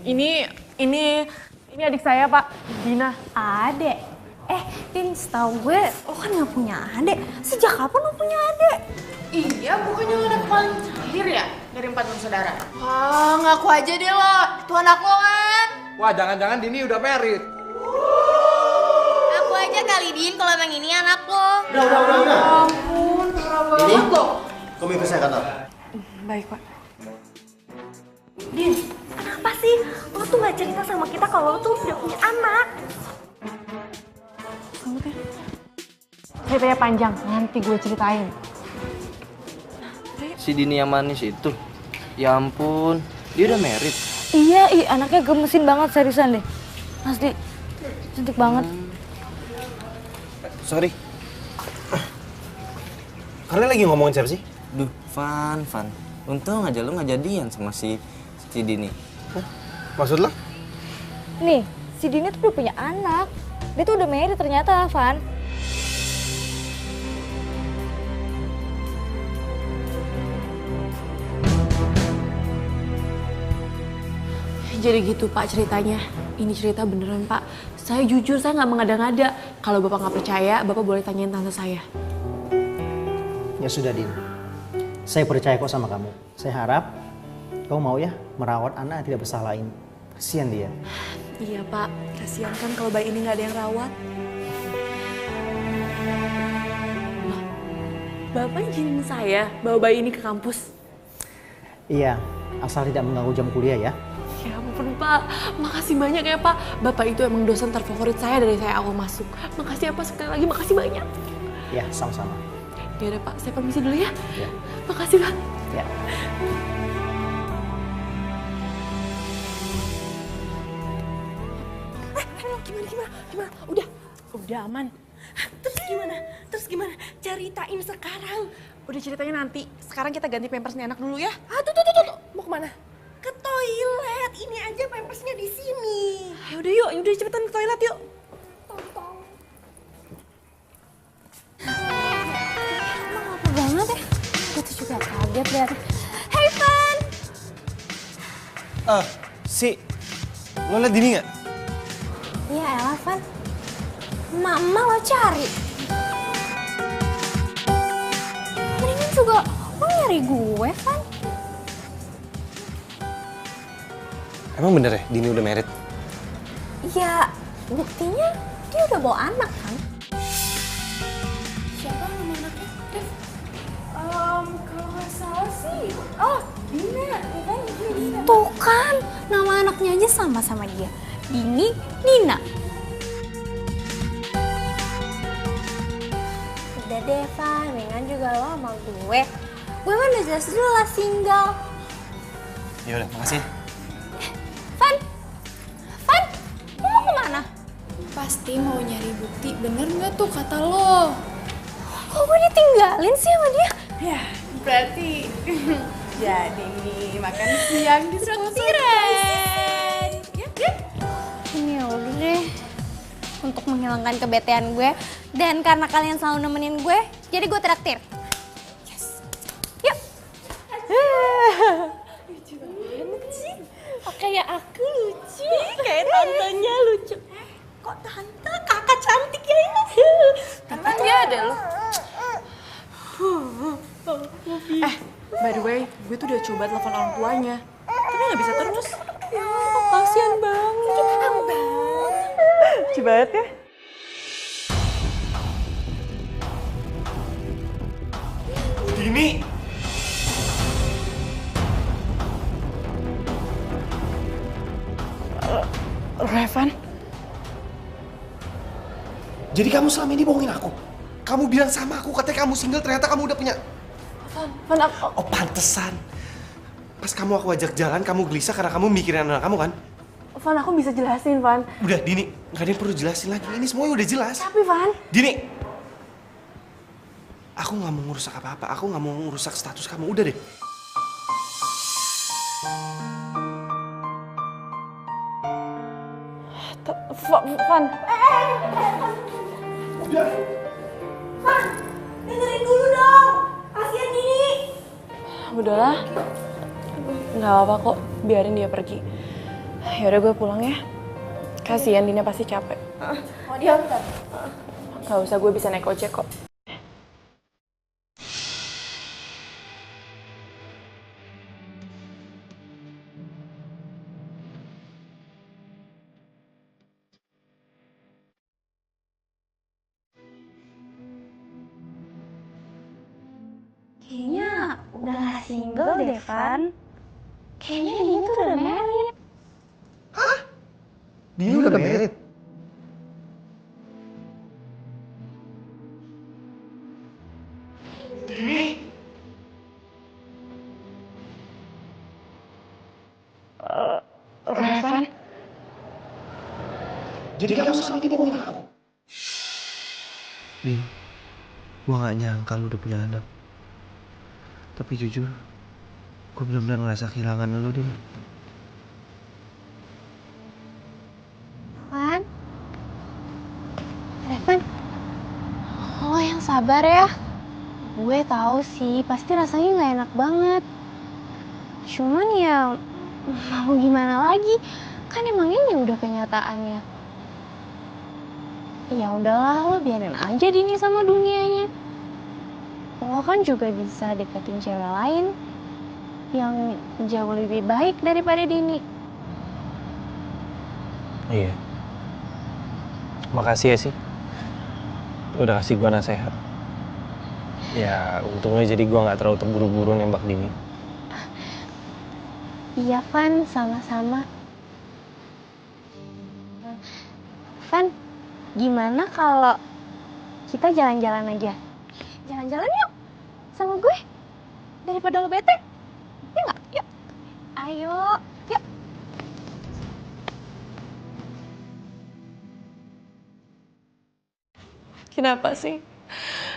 ini adik saya Pak, Dina. Adek. Din, setahu gue lo kan nggak punya adek. Sejak kapan lo punya adek? Iya, bukannya lo anak paling terakhir ya dari 4 bersaudara? Wah, ngaku aja deh lo. Itu anak lo kan? Wah, jangan-jangan Dini udah married. Aku aja kali Din kalau emang ini anak lo. Udah. Ampun, parah Dini, banget lo. kamu ikut saya ke kantor. Baik Pak. Din, kenapa sih lo tuh nggak cerita sama kita kalau lo tuh udah punya anak? Ceritanya panjang, nanti gue ceritain. Si Dini yang manis itu, ya ampun, dia udah married. Iya, anaknya gemesin banget seriusan deh. Asli, cantik banget. Sorry. Kalian lagi ngomongin siapa sih? Duh, Van. Untung aja lu nggak jadian sama si Dini. Maksud lo? Nih, si Dini tuh udah punya anak. Dia tuh udah married ternyata, Van. Jadi gitu Pak ceritanya. Ini cerita beneran Pak. Saya jujur, saya nggak mengada-ngada. Kalau Bapak nggak percaya, Bapak boleh tanyain tante saya. Ya sudah, Din. Saya percaya kok sama kamu. Saya harap kamu mau ya merawat anak yang tidak bersalah ini. Kasihan dia. Iya Pak, kasihan kan kalau bayi ini nggak ada yang rawat. Loh, Bapak izinin saya bawa bayi ini ke kampus? Iya, asal tidak mengganggu jam kuliah ya. Ya ampun Pak, makasih banyak ya Pak. Bapak itu emang dosen terfavorit saya dari saya awal masuk. Makasih ya Pak, sekali lagi makasih banyak. Ya, sama-sama. Ya udah Pak, saya permisi dulu ya. Ya. Makasih Pak. Ya. Gimana? Udah aman. Terus gimana? Ceritain sekarang. Udah ceritanya nanti. Sekarang kita ganti pampersnya anak dulu ya. Tuh. Mau kemana? Ke toilet. Ini aja pampersnya di sini. Yaudah yuk, yaudah cepetan ke toilet yuk. Emang apa banget ya? Gue tuh juga kaget liat. Hey Van! Lo liat Dini nggak? Iya elah Van. Mama lo cari. Mendingan juga lo nyari gue Van. Emang bener ya Dini udah married? Ya buktinya dia udah bawa anak kan. Siapa nama anaknya? Dev? Kalau nggak salah sih. Oh, Dina. Ya kan? Dina. Tuh kan, nama anaknya aja sama-sama dia. Dini, Nina. Udah deh, Van. Mendingan juga lo sama gue. Gue kan udah jelas-jelas single. Ya udah, makasih. Van, lo mau kemana? pasti mau nyari bukti, bener nggak tuh kata lo? Kok gue ditinggalin sih sama dia? Ya, berarti jadi makan siang di Traktiran. Ini udah deh. Untuk menghilangkan kebetean gue. Dan karena kalian selalu nemenin gue, jadi gue traktir. Yes. Yuk. Lucu banget sih. Kayak aku lucu. Kayak tantenya lucu. Kok tante? Kakak cantik ya ini. Emang dia ada lo? By the way, gue tuh udah coba telepon orang tuanya. Tapi gak bisa terus. Ya, kasihan banget. Lucu banget ya. Dini! Revan? Jadi kamu selama ini bohongin aku? Kamu bilang sama aku, katanya kamu single, ternyata kamu udah punya... Van, aku... Oh, pantesan. Pas kamu aku ajak jalan, kamu gelisah karena kamu mikirin anak kamu kan? Van, aku bisa jelasin, Van. Udah, Dini. Nggak ada yang perlu jelasin lagi. Ini semuanya udah jelas. Tapi, Van... Dini! Aku nggak mau ngerusak apa-apa. Aku nggak mau ngerusak status kamu. Udah deh. Van... Udah. Van, dengerin dulu dong. Kasihan Dini. Udahlah. Nggak apa-apa kok. Biarin dia pergi. Yaudah gue pulang ya. Kasihan Dina pasti capek. Oh dia bentar. Nggak usah, gue bisa naik ojek kok. Kayaknya udah gak single deh, Van. Kayaknya dia tuh udah married. Dini udah married? Dini? Revan? Jadi kamu selama ini bohongin aku? Din, gua gak nyangka lu udah punya anak. Tapi jujur, gue benar-benar ngerasa kehilangan lu, Din. Van? Revan? Lo yang sabar ya. Gue tahu sih, pasti rasanya gak enak banget. Cuman ya, mau gimana lagi? Kan emang ini udah kenyataannya. Ya udahlah, lo biarin aja Dini sama dunianya. Lo kan juga bisa deketin cewek lain yang jauh lebih baik daripada Dini. Iya. Makasih ya sih. Udah kasih gue nasihat. Ya untungnya jadi gue gak terlalu terburu-buru nembak Dini. Iya Van, sama-sama. Van, gimana kalau kita jalan-jalan aja? Jalan-jalan yuk sama gue. Daripada lo bete. Ya nggak? Yuk. Ayo, yuk. Kenapa sih?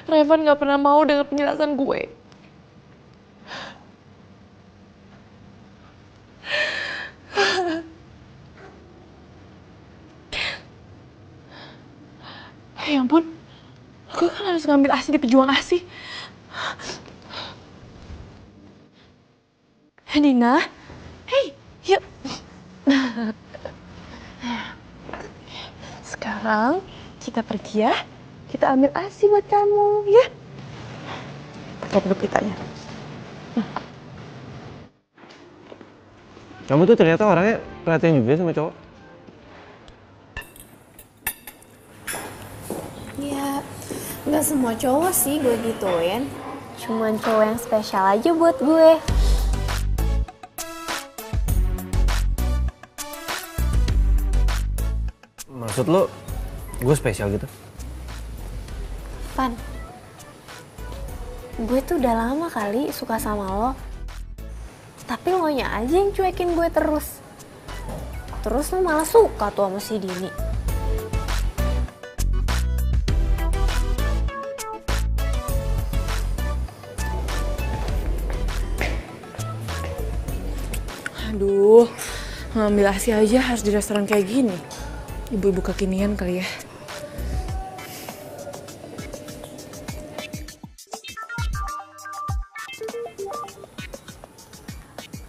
Revan gak pernah mau dengar penjelasan gue. Ya ampun, aku kan harus ngambil ASI di pejuang ASI. Dina, hey, yuk. Sekarang kita pergi ya. Kita ambil ASI buat kamu, ya. Pakai dulu kitanya. Kamu tuh ternyata orangnya perhatian juga sama cowok. Ya, nggak semua cowok sih gue gituin. Cuman cowok yang spesial aja buat gue. Maksud lo, gue spesial gitu? Van, gue tuh udah lama kali suka sama lo. Tapi lo nya aja yang cuekin gue terus. Terus lo malah suka tuh sama si Dini. Aduh, ngambil ASI aja harus di restoran kayak gini. Ibu-ibu kekinian kali ya.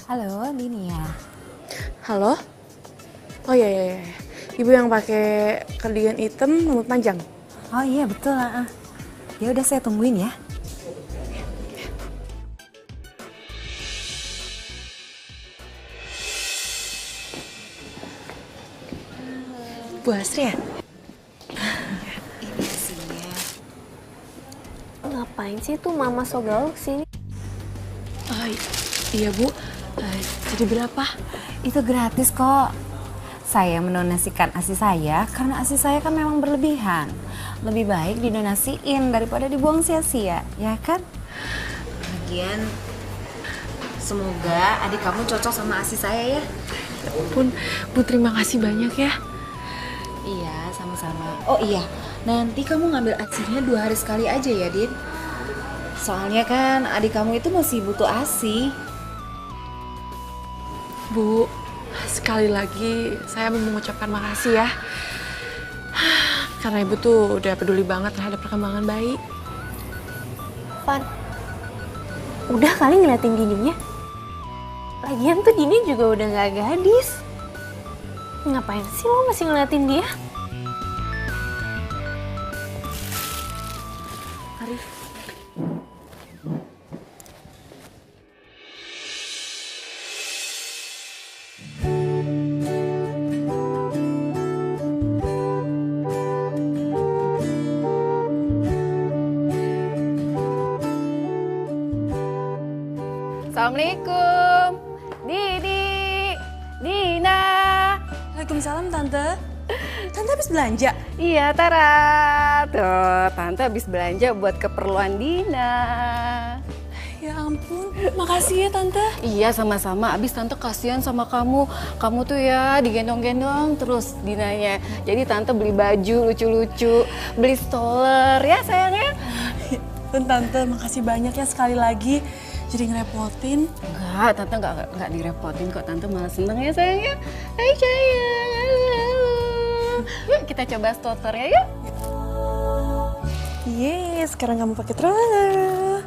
Halo, Dini ya. Halo? Oh iya. Ibu yang pakai cardigan hitam rambut panjang. Oh iya betul. Ya udah saya tungguin ya. Bu Asri ya? Ini isinya. Ngapain sih tuh Mama so gaul kesini? Iya Bu, jadi berapa? Itu gratis kok. Saya mendonasikan ASI saya karena ASI saya kan memang berlebihan. Lebih baik didonasiin daripada dibuang sia-sia, ya kan? Lagian, semoga adik kamu cocok sama ASI saya ya. Ya ampun, Bu terima kasih banyak ya. Iya, sama-sama. Oh iya, nanti kamu ngambil ASI-nya 2 hari sekali aja ya, Din. Soalnya kan adik kamu itu masih butuh ASI. Bu, sekali lagi saya mau mengucapkan makasih ya. Karena Ibu tuh udah peduli banget terhadap perkembangan bayi. Van, udah kali ngeliatin Dininya. Lagian tuh Dini juga udah gak gadis. Ngapain sih lo masih ngeliatin dia? Arif. Assalamualaikum, Didi, Dina. Waalaikumsalam Tante. Tante habis belanja? Iya Tara, tuh Tante habis belanja buat keperluan Dina. Ya ampun, makasih ya Tante. Iya sama-sama, abis Tante kasihan sama kamu. Kamu tuh ya digendong-gendong terus Dinanya. Jadi Tante beli baju lucu-lucu, beli stroller ya sayangnya. Tante, makasih banyak ya sekali lagi. Jadi ngerepotin. Enggak, Tante enggak direpotin kok. Tante malah seneng ya sayangnya. Hai sayang, halo. Yuk kita coba stroller ya yuk. Yes, sekarang kamu pakai stroller.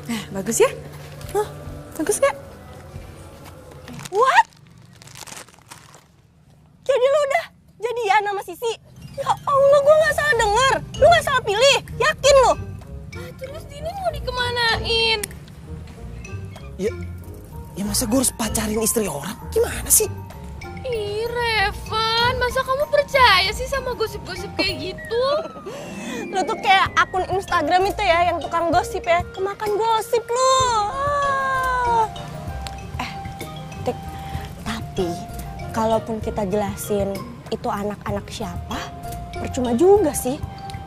Nah, bagus ya? Bagus gak? What? Jadi lu udah jadian sama Sisi? Ya Allah, gue gak salah denger. Lu gak salah pilih, yakin lu? Terus Dini mau dikemanain? Ya masa gue harus pacarin istri orang? Gimana sih? Ih, Revan, masa kamu percaya sih sama gosip-gosip kayak gitu? Lu tuh kayak akun Instagram itu ya, yang tukang gosip ya. Kemakan gosip lu. Tik, tapi kalaupun kita jelasin itu anak-anak siapa, percuma juga sih.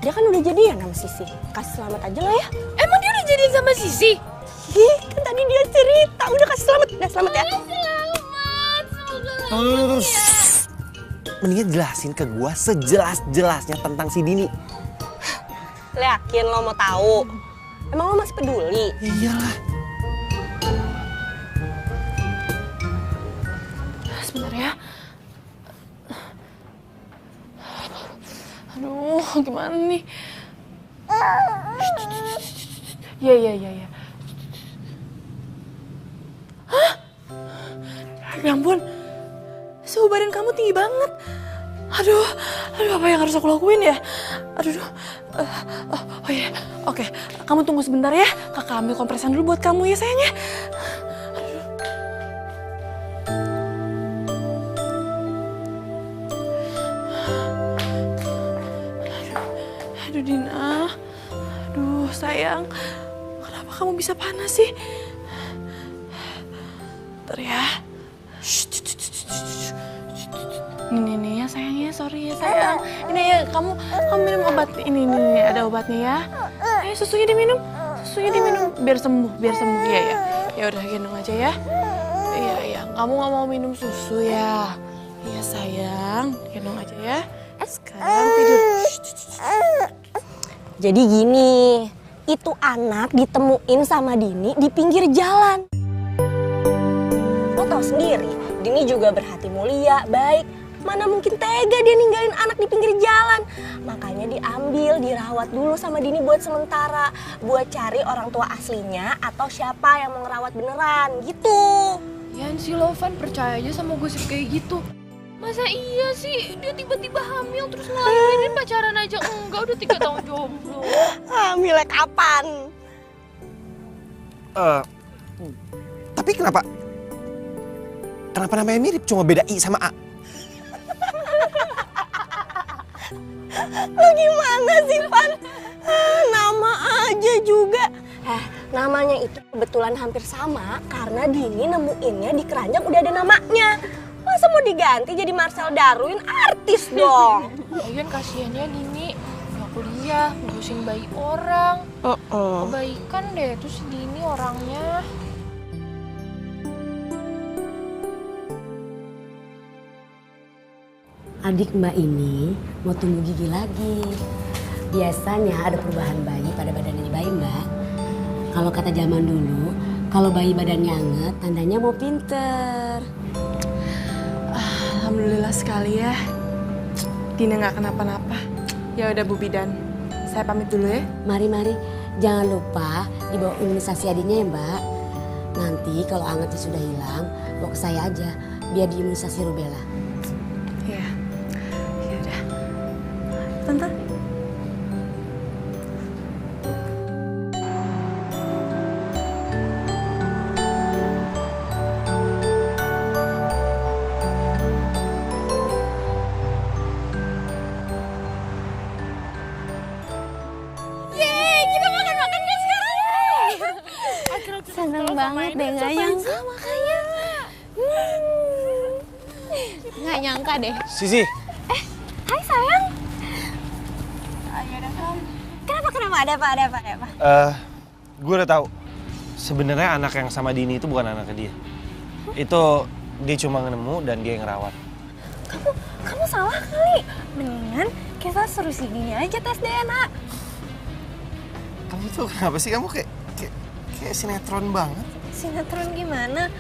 Dia kan udah jadian sama Sisi. Kasih selamat aja lah ya. Emang dia udah jadian sama Sisi? Ih, kan tadi dia cerita. Udah kasih selamat. Udah selamat ya. Selamat, semoga Terus. Mendingan jelasin ke gue sejelas-jelasnya tentang si Dini. Yakin lo mau tahu? Emang lo masih peduli? Iyalah. Sebentar ya. Aduh, gimana nih? Iya. Hah? Ya ampun, suhu badan kamu tinggi banget. Aduh, apa yang harus aku lakuin ya? Oh iya, oke. Kamu tunggu sebentar ya. Kakak ambil kompresan dulu buat kamu ya sayangnya. Aduh Dina, aduh sayang, kenapa kamu bisa panas sih? Bentar ya. Ini ya sayangnya, sorry ya sayang. Ini ya, kamu minum obat. Ini ada obatnya ya. Ayo susunya diminum, biar sembuh ya. Ya udah gendong aja ya. Iya, kamu nggak mau minum susu ya? Iya sayang, gendong aja ya. Sekarang tidur. Jadi gini, Itu anak ditemuin sama Dini di pinggir jalan. Lo tau sendiri, Dini juga berhati mulia, baik. Mana mungkin tega dia ninggalin anak di pinggir jalan. Makanya diambil, dirawat dulu sama Dini buat sementara. Buat cari orang tua aslinya atau siapa yang mau ngerawat beneran, gitu. Yan si Lovan percaya aja sama gosip kayak gitu. Masa iya sih dia tiba-tiba hamil terus ngelahirin, pacaran aja enggak, udah 3 tahun jomblo. Hamilnya kapan? Tapi kenapa namanya mirip, cuma beda I sama A? Lo gimana sih, Pan? Nama aja juga. Namanya itu kebetulan hampir sama karena Dini nemuinnya di keranjang udah ada namanya. Masa mau diganti jadi Marcel Darwin, artis dong. Lagian kasihannya Dini nggak kuliah, ngurusin bayi orang. Kebaikan deh tuh si Dini orangnya. Adik Mbak ini mau tumbuh gigi lagi. Biasanya ada perubahan bayi pada badannya bayi, Mbak. Kalau kata zaman dulu, kalau bayi badannya anget, tandanya mau pinter. Alhamdulillah sekali ya. Dina nggak kenapa-napa. Ya udah Bu Bidan, saya pamit dulu ya. Mari, jangan lupa dibawa imunisasi adiknya ya, Mbak. Nanti kalau angetnya sudah hilang, bawa ke saya aja, biar diimunisasi rubella. Iya. Ya udah. Tante. Seneng banget deh, gak nyangka makanya. Gak nyangka deh. Sisi. Hai sayang. Kenapa? Ada apa? Gue udah tahu. Sebenarnya anak yang sama Dini itu bukan anaknya dia. Itu dia cuma nemu dan dia yang ngerawat. Kamu salah kali. Mendingan kita suruh si Dini aja tes DNA. Kamu tuh kenapa sih, kamu kayak sinetron banget. Sinetron gimana?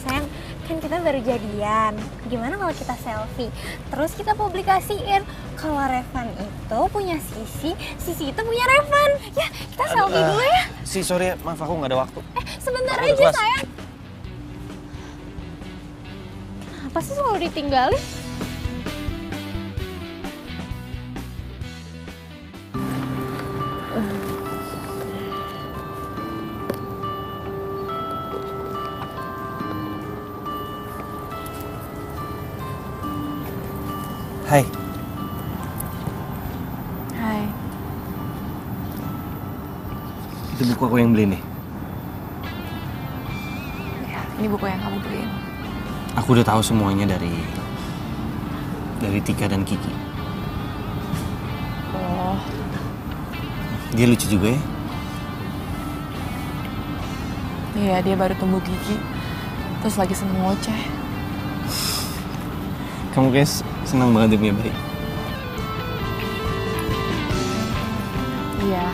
Sayang, kan kita baru jadian. Gimana kalau kita selfie? Terus kita publikasiin. Kalau Revan itu punya Sisi itu punya Revan. Ya, kita selfie dulu ya. Sorry ya, maaf aku nggak ada waktu. Sebentar Aku aja kelas. sayang. Kenapa sih selalu ditinggalin? Hai. Hai. Itu buku aku yang beli nih. Ya, ini buku yang kamu beliin. Aku udah tahu semuanya dari Tika dan Kiki. Oh. Dia lucu juga ya. Iya, dia baru tumbuh gigi. Terus lagi seneng ngoceh. Kamu guys senang banget dia punya bayi. Iya,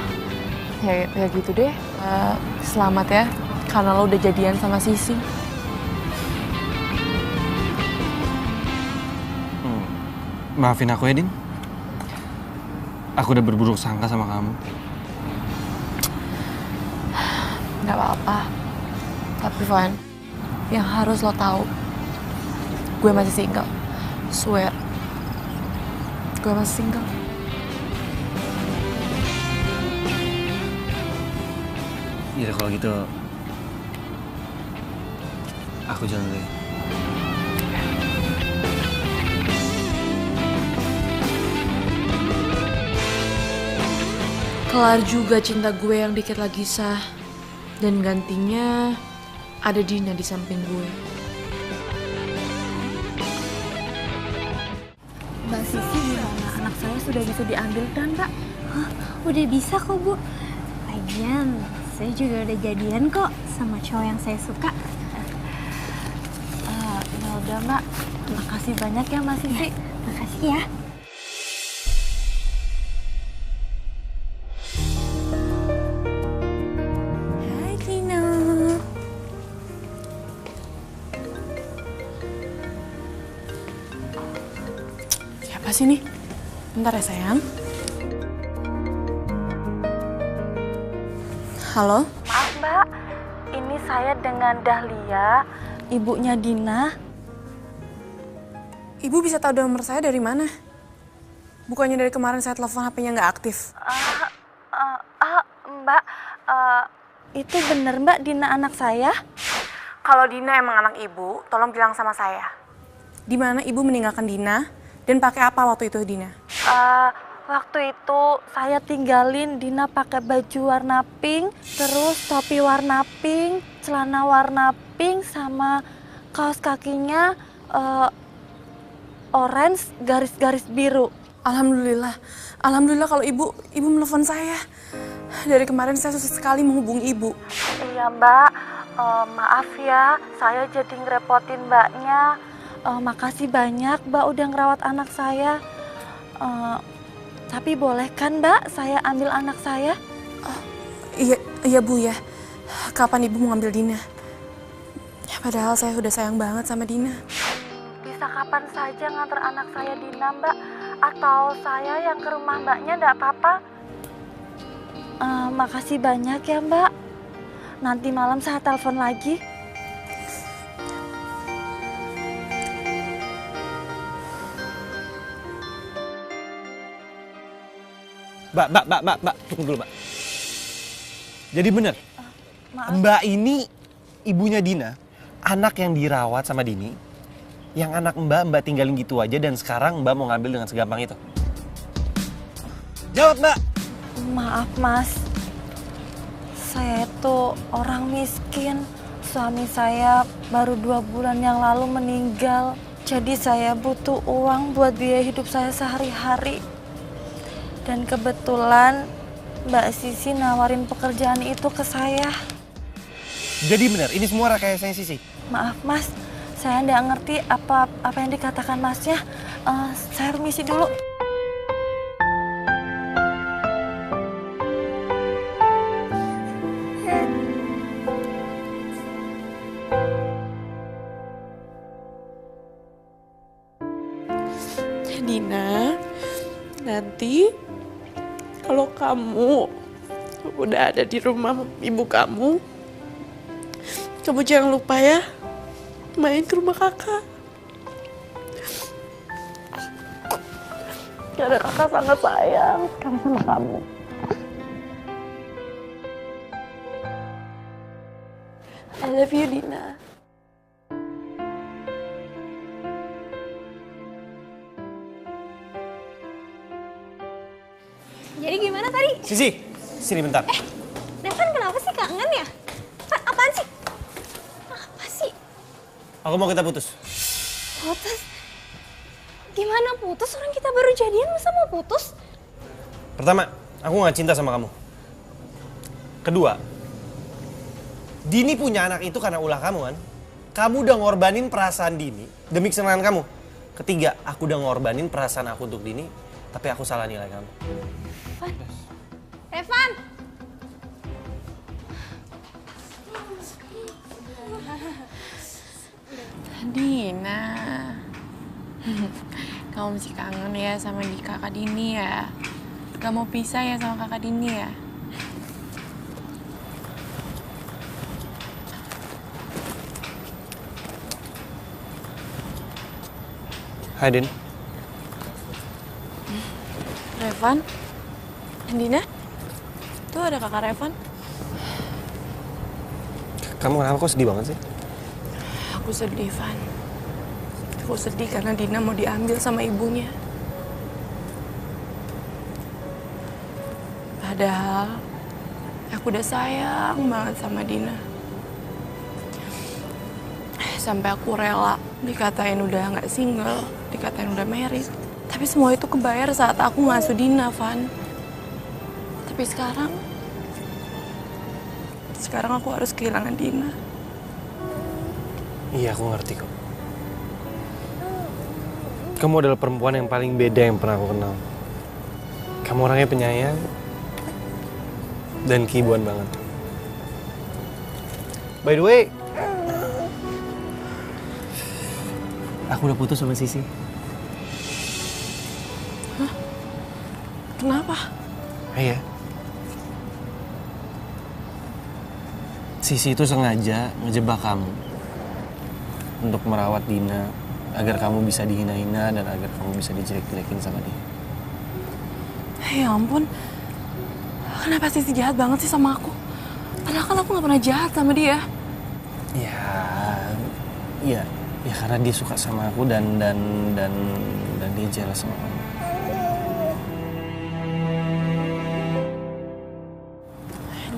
ya gitu deh. Selamat ya, karena lo udah jadian sama Sisi. Maafin aku ya, Din. Aku udah berburuk sangka sama kamu. Gak apa-apa. Tapi Van, yang harus lo tahu, gue masih single. Swear, gue masih single. Iya kalau gitu, aku jalan dulu ya. Kelar juga cinta gue yang dikit lagi sah. Dan gantinya ada Dina di samping gue. Mbak Sisi gimana? Anak saya sudah bisa diambil kan, Kak? Udah bisa kok, Bu. Lagian, saya juga udah jadian kok sama cowok yang saya suka. Ya udah, Mbak. Makasih banyak ya, Mbak Sisi. Makasih ya. Siapa sih nih? Bentar ya sayang. Halo? Maaf Mbak, ini saya dengan Dahlia, ibunya Dina. Ibu bisa tahu nomor saya dari mana? Bukannya dari kemarin saya telepon HP-nya nggak aktif? Mbak, itu bener Mbak Dina anak saya? Kalau Dina emang anak ibu, tolong bilang sama saya. Di mana ibu meninggalkan Dina dan pakai apa waktu itu Dina? Waktu itu saya tinggalin Dina pakai baju warna pink, terus topi warna pink, celana warna pink, sama kaos kakinya orange garis-garis biru. Alhamdulillah kalau ibu menelpon saya. Dari kemarin saya susah sekali menghubungi ibu. Iya Mbak, maaf ya, saya jadi ngerepotin Mbaknya. Makasih banyak Mbak udah ngerawat anak saya. Tapi boleh kan Mbak saya ambil anak saya? Iya Bu ya. Kapan ibu mau ngambil Dina? Padahal saya udah sayang banget sama Dina. Bisa kapan saja nganter anak saya Dina Mbak? Atau saya yang ke rumah Mbaknya enggak apa-apa? Makasih banyak ya Mbak. Nanti malam saya telepon lagi. Mbak, tunggu dulu, Mbak. Jadi bener, Mbak ini ibunya Dina, anak yang dirawat sama Dini, yang anak Mbak tinggalin gitu aja dan sekarang Mbak mau ngambil dengan segampang itu. Jawab, Mbak! Maaf Mas, saya itu orang miskin. Suami saya baru 2 bulan yang lalu meninggal. Jadi saya butuh uang buat biaya hidup saya sehari-hari. Dan kebetulan Mbak Sisi nawarin pekerjaan itu ke saya. Jadi bener, ini semua rekayasanya Sisi? Maaf Mas, saya nggak ngerti apa yang dikatakan Masnya. Saya permisi dulu. Dina, nanti kalau kamu udah ada di rumah ibu kamu jangan lupa ya main ke rumah kakak. Karena kakak sangat sayang sama kamu. I love you, Dina. Jadi gimana tadi? Sisi, sini bentar. Devan kenapa sih kangen ya? Apaan sih? Apa sih? Aku mau kita putus. Putus? Gimana putus? Orang kita baru jadian masa mau putus? Pertama, aku gak cinta sama kamu. Kedua, Dini punya anak itu karena ulah kamu kan? Kamu udah ngorbanin perasaan Dini demi kesenangan kamu. Ketiga, aku udah ngorbanin perasaan aku untuk Dini, tapi aku salah nilai kamu. Evan! Dina, kamu masih kangen ya sama kakak Dini ya? Gak mau pisah ya sama kakak Dini ya? Hai, Din. Revan? Dina? Tuh ada kakak Revan. Kamu kenapa kok sedih banget sih? Aku sedih, Van. Aku sedih karena Dina mau diambil sama ibunya. Padahal aku udah sayang banget sama Dina. Sampai aku rela dikatain udah nggak single, dikatain udah married. Tapi semua itu kebayar saat aku ngasuh Dina, Van. Tapi sekarang aku harus kehilangan Dina. Iya, aku ngerti kok. Kamu adalah perempuan yang paling beda yang pernah aku kenal. Kamu orangnya penyayang dan keibuan banget. By the way, aku udah putus sama Sisi. Kenapa? Iya. Sisi itu sengaja ngejebak kamu untuk merawat Dina agar kamu bisa dihina-hina dan agar kamu bisa dijelek-jelekin sama dia. Ya ampun, kenapa Sisi jahat banget sih sama aku? Padahal kan aku gak pernah jahat sama dia. Ya karena dia suka sama aku dan dia jealous sama kamu.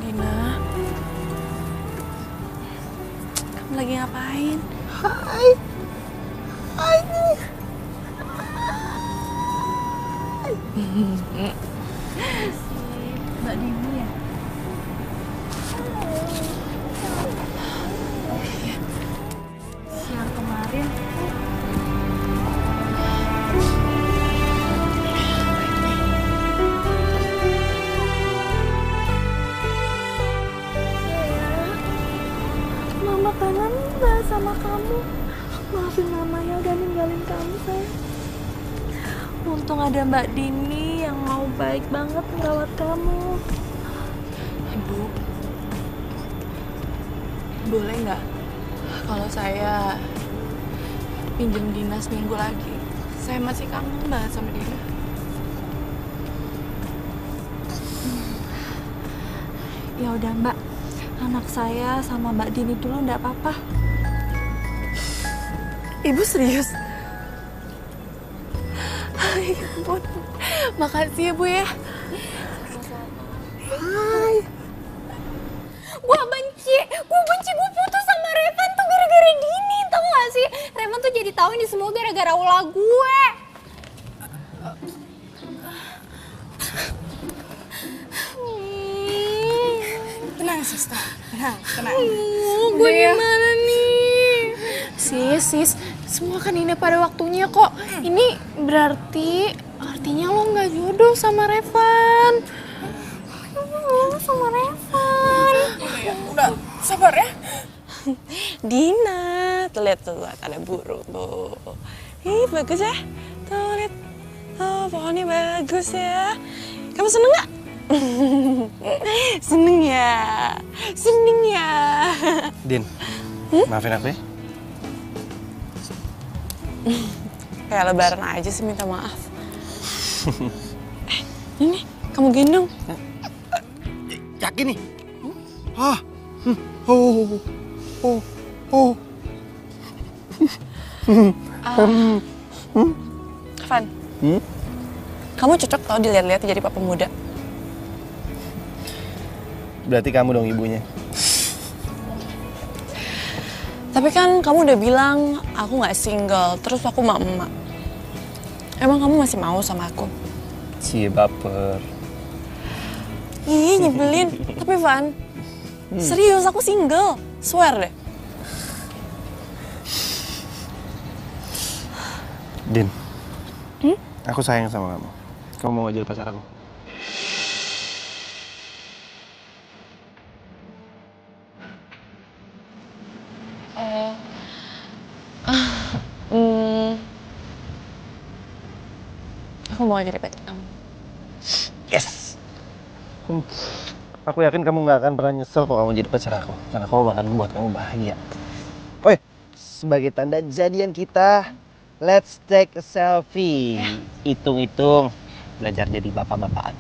Dina, kamu lagi ngapain? Hai. Mbak Dini ya? Siang kemarin Mama kangen banget sama kamu. Maafin Mama ya udah ninggalin kamu, sayang. Untung ada Mbak Dini yang mau baik banget merawat kamu. Ibu, boleh nggak kalau saya pinjem Dina seminggu lagi? Saya masih kangen banget sama Dina. Ya udah Mbak, anak saya sama Mbak Dini dulu nggak apa-apa. Ibu serius? Ya ampun, makasih ya Bu ya. Hai. Gue benci, gue putus sama Revan tuh gara-gara Dini, tau gak sih? Revan tuh jadi tahu ini semua gara-gara ulah gue. Tenang Sista, tenang. Gue gimana nih? Sis, semua kan ini pada waktunya kok. Ini artinya lo nggak jodoh sama Revan. Sama Revan. Udah, sabar ya. Dina, tuh lihat ada burung tuh. Ih, bagus ya. Tuh lihat. Oh, pohonnya bagus ya. Kamu seneng nggak? Seneng ya. Din, maafin aku ya. Kayak lebaran aja sih minta maaf. Ini, kamu gendong. Yakin nih? Van, kamu cocok tau dilihat-lihat jadi papa muda. Berarti kamu dong ibunya. Tapi kan kamu udah bilang aku nggak single, terus aku emak. Emang kamu masih mau sama aku? Cie baper. Ih, nyebelin. Tapi Van, serius aku single. Swear deh. Din, aku sayang sama kamu. Kamu mau jadi pacar aku? Aku mau jadi pacar kamu. Yes. Aku yakin kamu nggak akan pernah nyesel kalau kamu jadi pacar aku, karena kamu bakal membuat kamu bahagia. Oh, sebagai tanda jadian kita, let's take a selfie. Hitung-hitung, belajar jadi bapak-bapakan.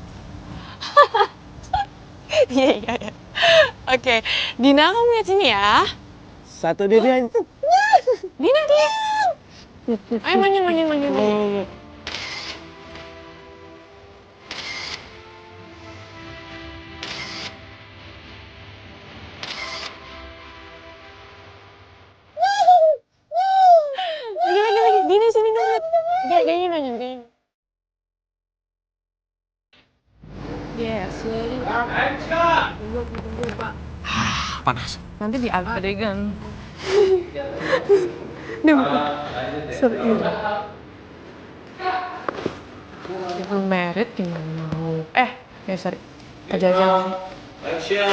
Iya. Oke, Dina kamu lihat sini ya. Satu diri aja. Dina, diam. Ayo manjing. Lagi. Dina sini dong, lihat. Gayanya. Yes, tunggu, Pak. Panas. Nanti adegan. Serius. Dia belum married, gimana mau? Sorry. Aja. Action.